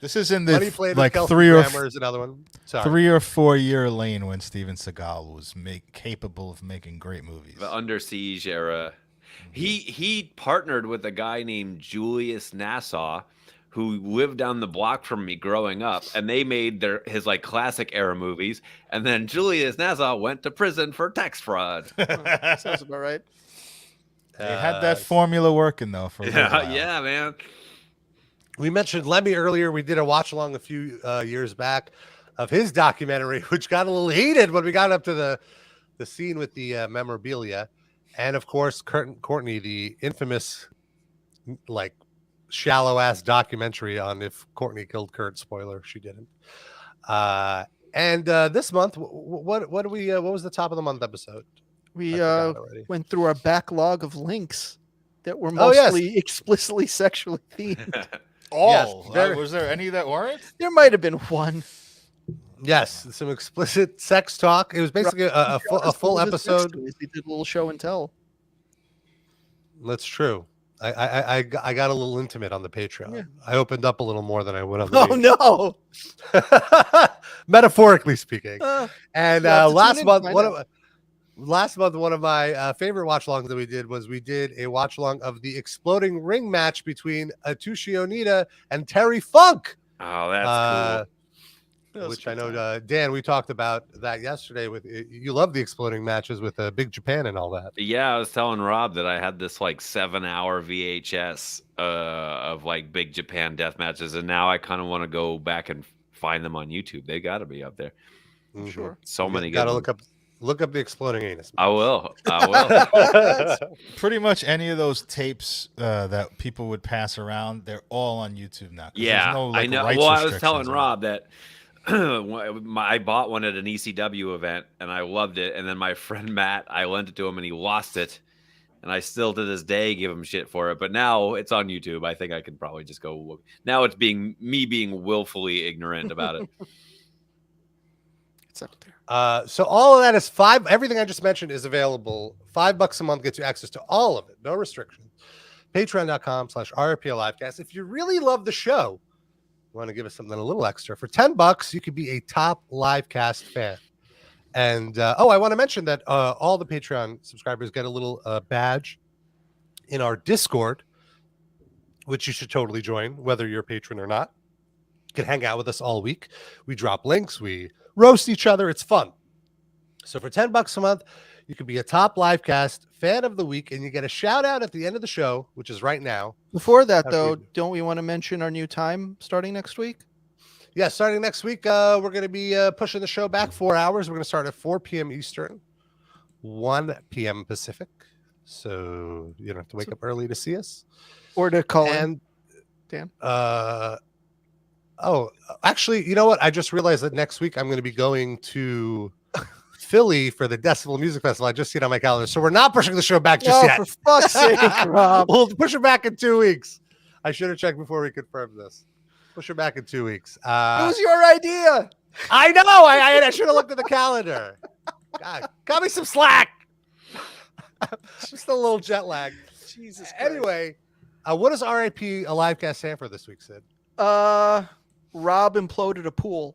This is in Money the Plane like with Kelsey 3 or Grammer is another one. Sorry. 3 or 4 year lane when Steven Seagal was capable of making great movies. The Under Siege era. He partnered with a guy named Julius Nassau, who lived down the block from me growing up, and they made his like classic era movies. And then Julius Nassau went to prison for tax fraud. Sounds about right. They had that formula working though for a little while. Yeah, man. We mentioned Lemmy earlier. We did a watch along a few years back of his documentary, which got a little heated when we got up to the scene with the memorabilia. And of course, Courtney, the infamous, like, shallow ass documentary on if Courtney killed Kurt. Spoiler, she didn't. And this month, what was the top of the month episode? We forgot already. went through our backlog of links that were Oh, yes. mostly explicitly sexually themed. Oh, Yes, very- was there any that weren't? There might have been one. Yes, some explicit sex talk. It was basically a full episode. He did a little show and tell. That's true. I got a little intimate on the Patreon. Yeah. I opened up a little more than I would on the Oh no! metaphorically speaking. And you'll have to last tune in month, to one of my favorite watch alongs that we did a watch along of the exploding ring match between Atsushi Onita and Terry Funk. Oh, that's cool. Which I know, Dan, we talked about that yesterday. With you love the exploding matches with Big Japan and all that. Yeah, I was telling Rob that I had this like 7-hour VHS of like Big Japan death matches, and now I kind of want to go back and find them on YouTube. They got to be up there. Mm-hmm. Sure. So many. Got to good look up the exploding anus. I will. I will. Pretty much any of those tapes that people would pass around, they're all on YouTube now. Yeah, no, I know. rights Well, I was restrictions telling on Rob that I bought one at an ECW event and I loved it. And then my friend Matt, I lent it to him and he lost it. And I still to this day give him shit for it. But now it's on YouTube. I think I could probably just go look. Now it's me being willfully ignorant about it. It's up there. So all of that is $5. Everything I just mentioned is available. $5 a month gets you access to all of it. No restrictions. Patreon.com/RPLivecast. If you really love the show, you want to give us something a little extra. For $10, you could be a top Livecast fan. And I want to mention that all the Patreon subscribers get a little badge in our Discord, which you should totally join, whether you're a patron or not. You can hang out with us all week. We drop links. We roast each other. It's fun. So for $10 a month, you could be a top Livecast fan of the week, and you get a shout out at the end of the show, which is right now. Before that, though, don't we want to mention our new time starting next week? Yeah, starting next week, we're going to be pushing the show back 4 hours. We're going to start at 4 p.m. Eastern, 1 p.m. Pacific. So you don't have to wake up early to see us. Or to call in, Dan? Actually, you know what? I just realized that next week I'm going to be going to Philly for the Decibel Music Festival. I just see it on my calendar. So we're not pushing the show back just yet. For fuck's sake, Rob. We'll push it back in 2 weeks. I should have checked before we confirmed this. Push it back in 2 weeks. It was your idea. I know. I should have looked at the calendar. God, got me some slack. Just a little jet lag. Jesus Christ. Anyway, what does RIP a Livecast stand for this week, Sid? Rob imploded a pool.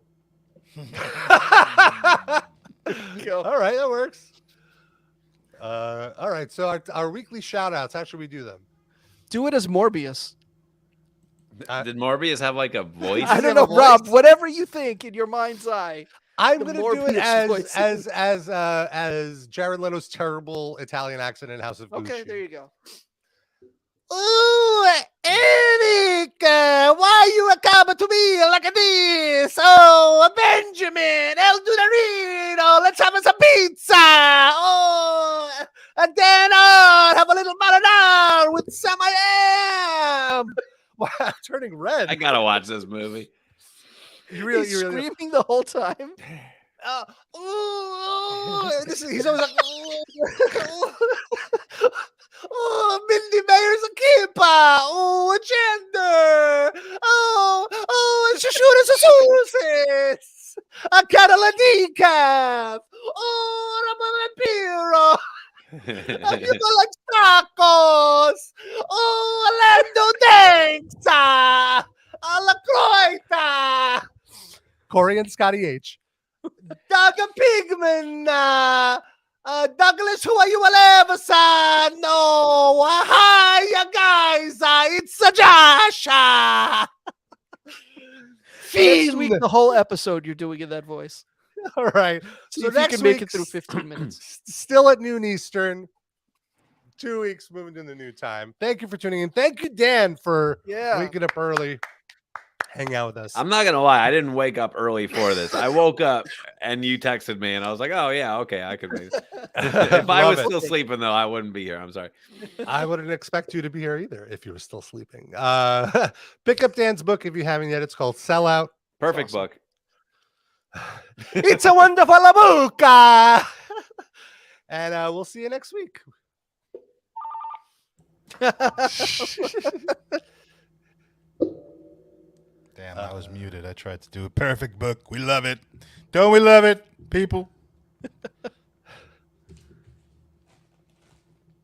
All right, that works. All right, so our weekly shout outs, how should we do them? Do it as Morbius. Did Morbius have like a voice? I don't know, Rob. Whatever you think in your mind's eye. I'm going to do it as Jared Leto's terrible Italian accent in House of Gucci. Okay, there you go. Ooh, Eric, why you coming to me like this? Oh, Benjamin, El Dunarino, let's have some pizza. Oh, and then have a little marinara with some I am. Wow, I'm turning red. I gotta watch this movie. He's screaming the whole time. He's always like, oh, Mindy Mayer's a keeper. Oh, a gender. Oh, Shishura a Catalan decaf. Oh, I'm a vampiro. You go like tacos. Oh, Orlando Danza. La Croita. Corey and Scotty H. Doug Pigman. Douglas, who are you ever son? No. Hi, guys. It's Josh. Next week, the whole episode you're doing in that voice. All right. So if you can make it through 15 minutes. Still at noon Eastern. 2 weeks moving to the new time. Thank you for tuning in. Thank you, Dan, for waking up early. Hang out with us. I'm not gonna lie, I didn't wake up early for this. I woke up and you texted me, and I was like, "Oh yeah, okay, I could make it." If I was still sleeping, though, I wouldn't be here. I'm sorry. I wouldn't expect you to be here either if you were still sleeping. Pick up Dan's book if you haven't yet. It's called Sellout. Perfect book. It's a wonderful book. And we'll see you next week. Damn, I was muted. I tried to do a perfect book. We love it. Don't we love it, people?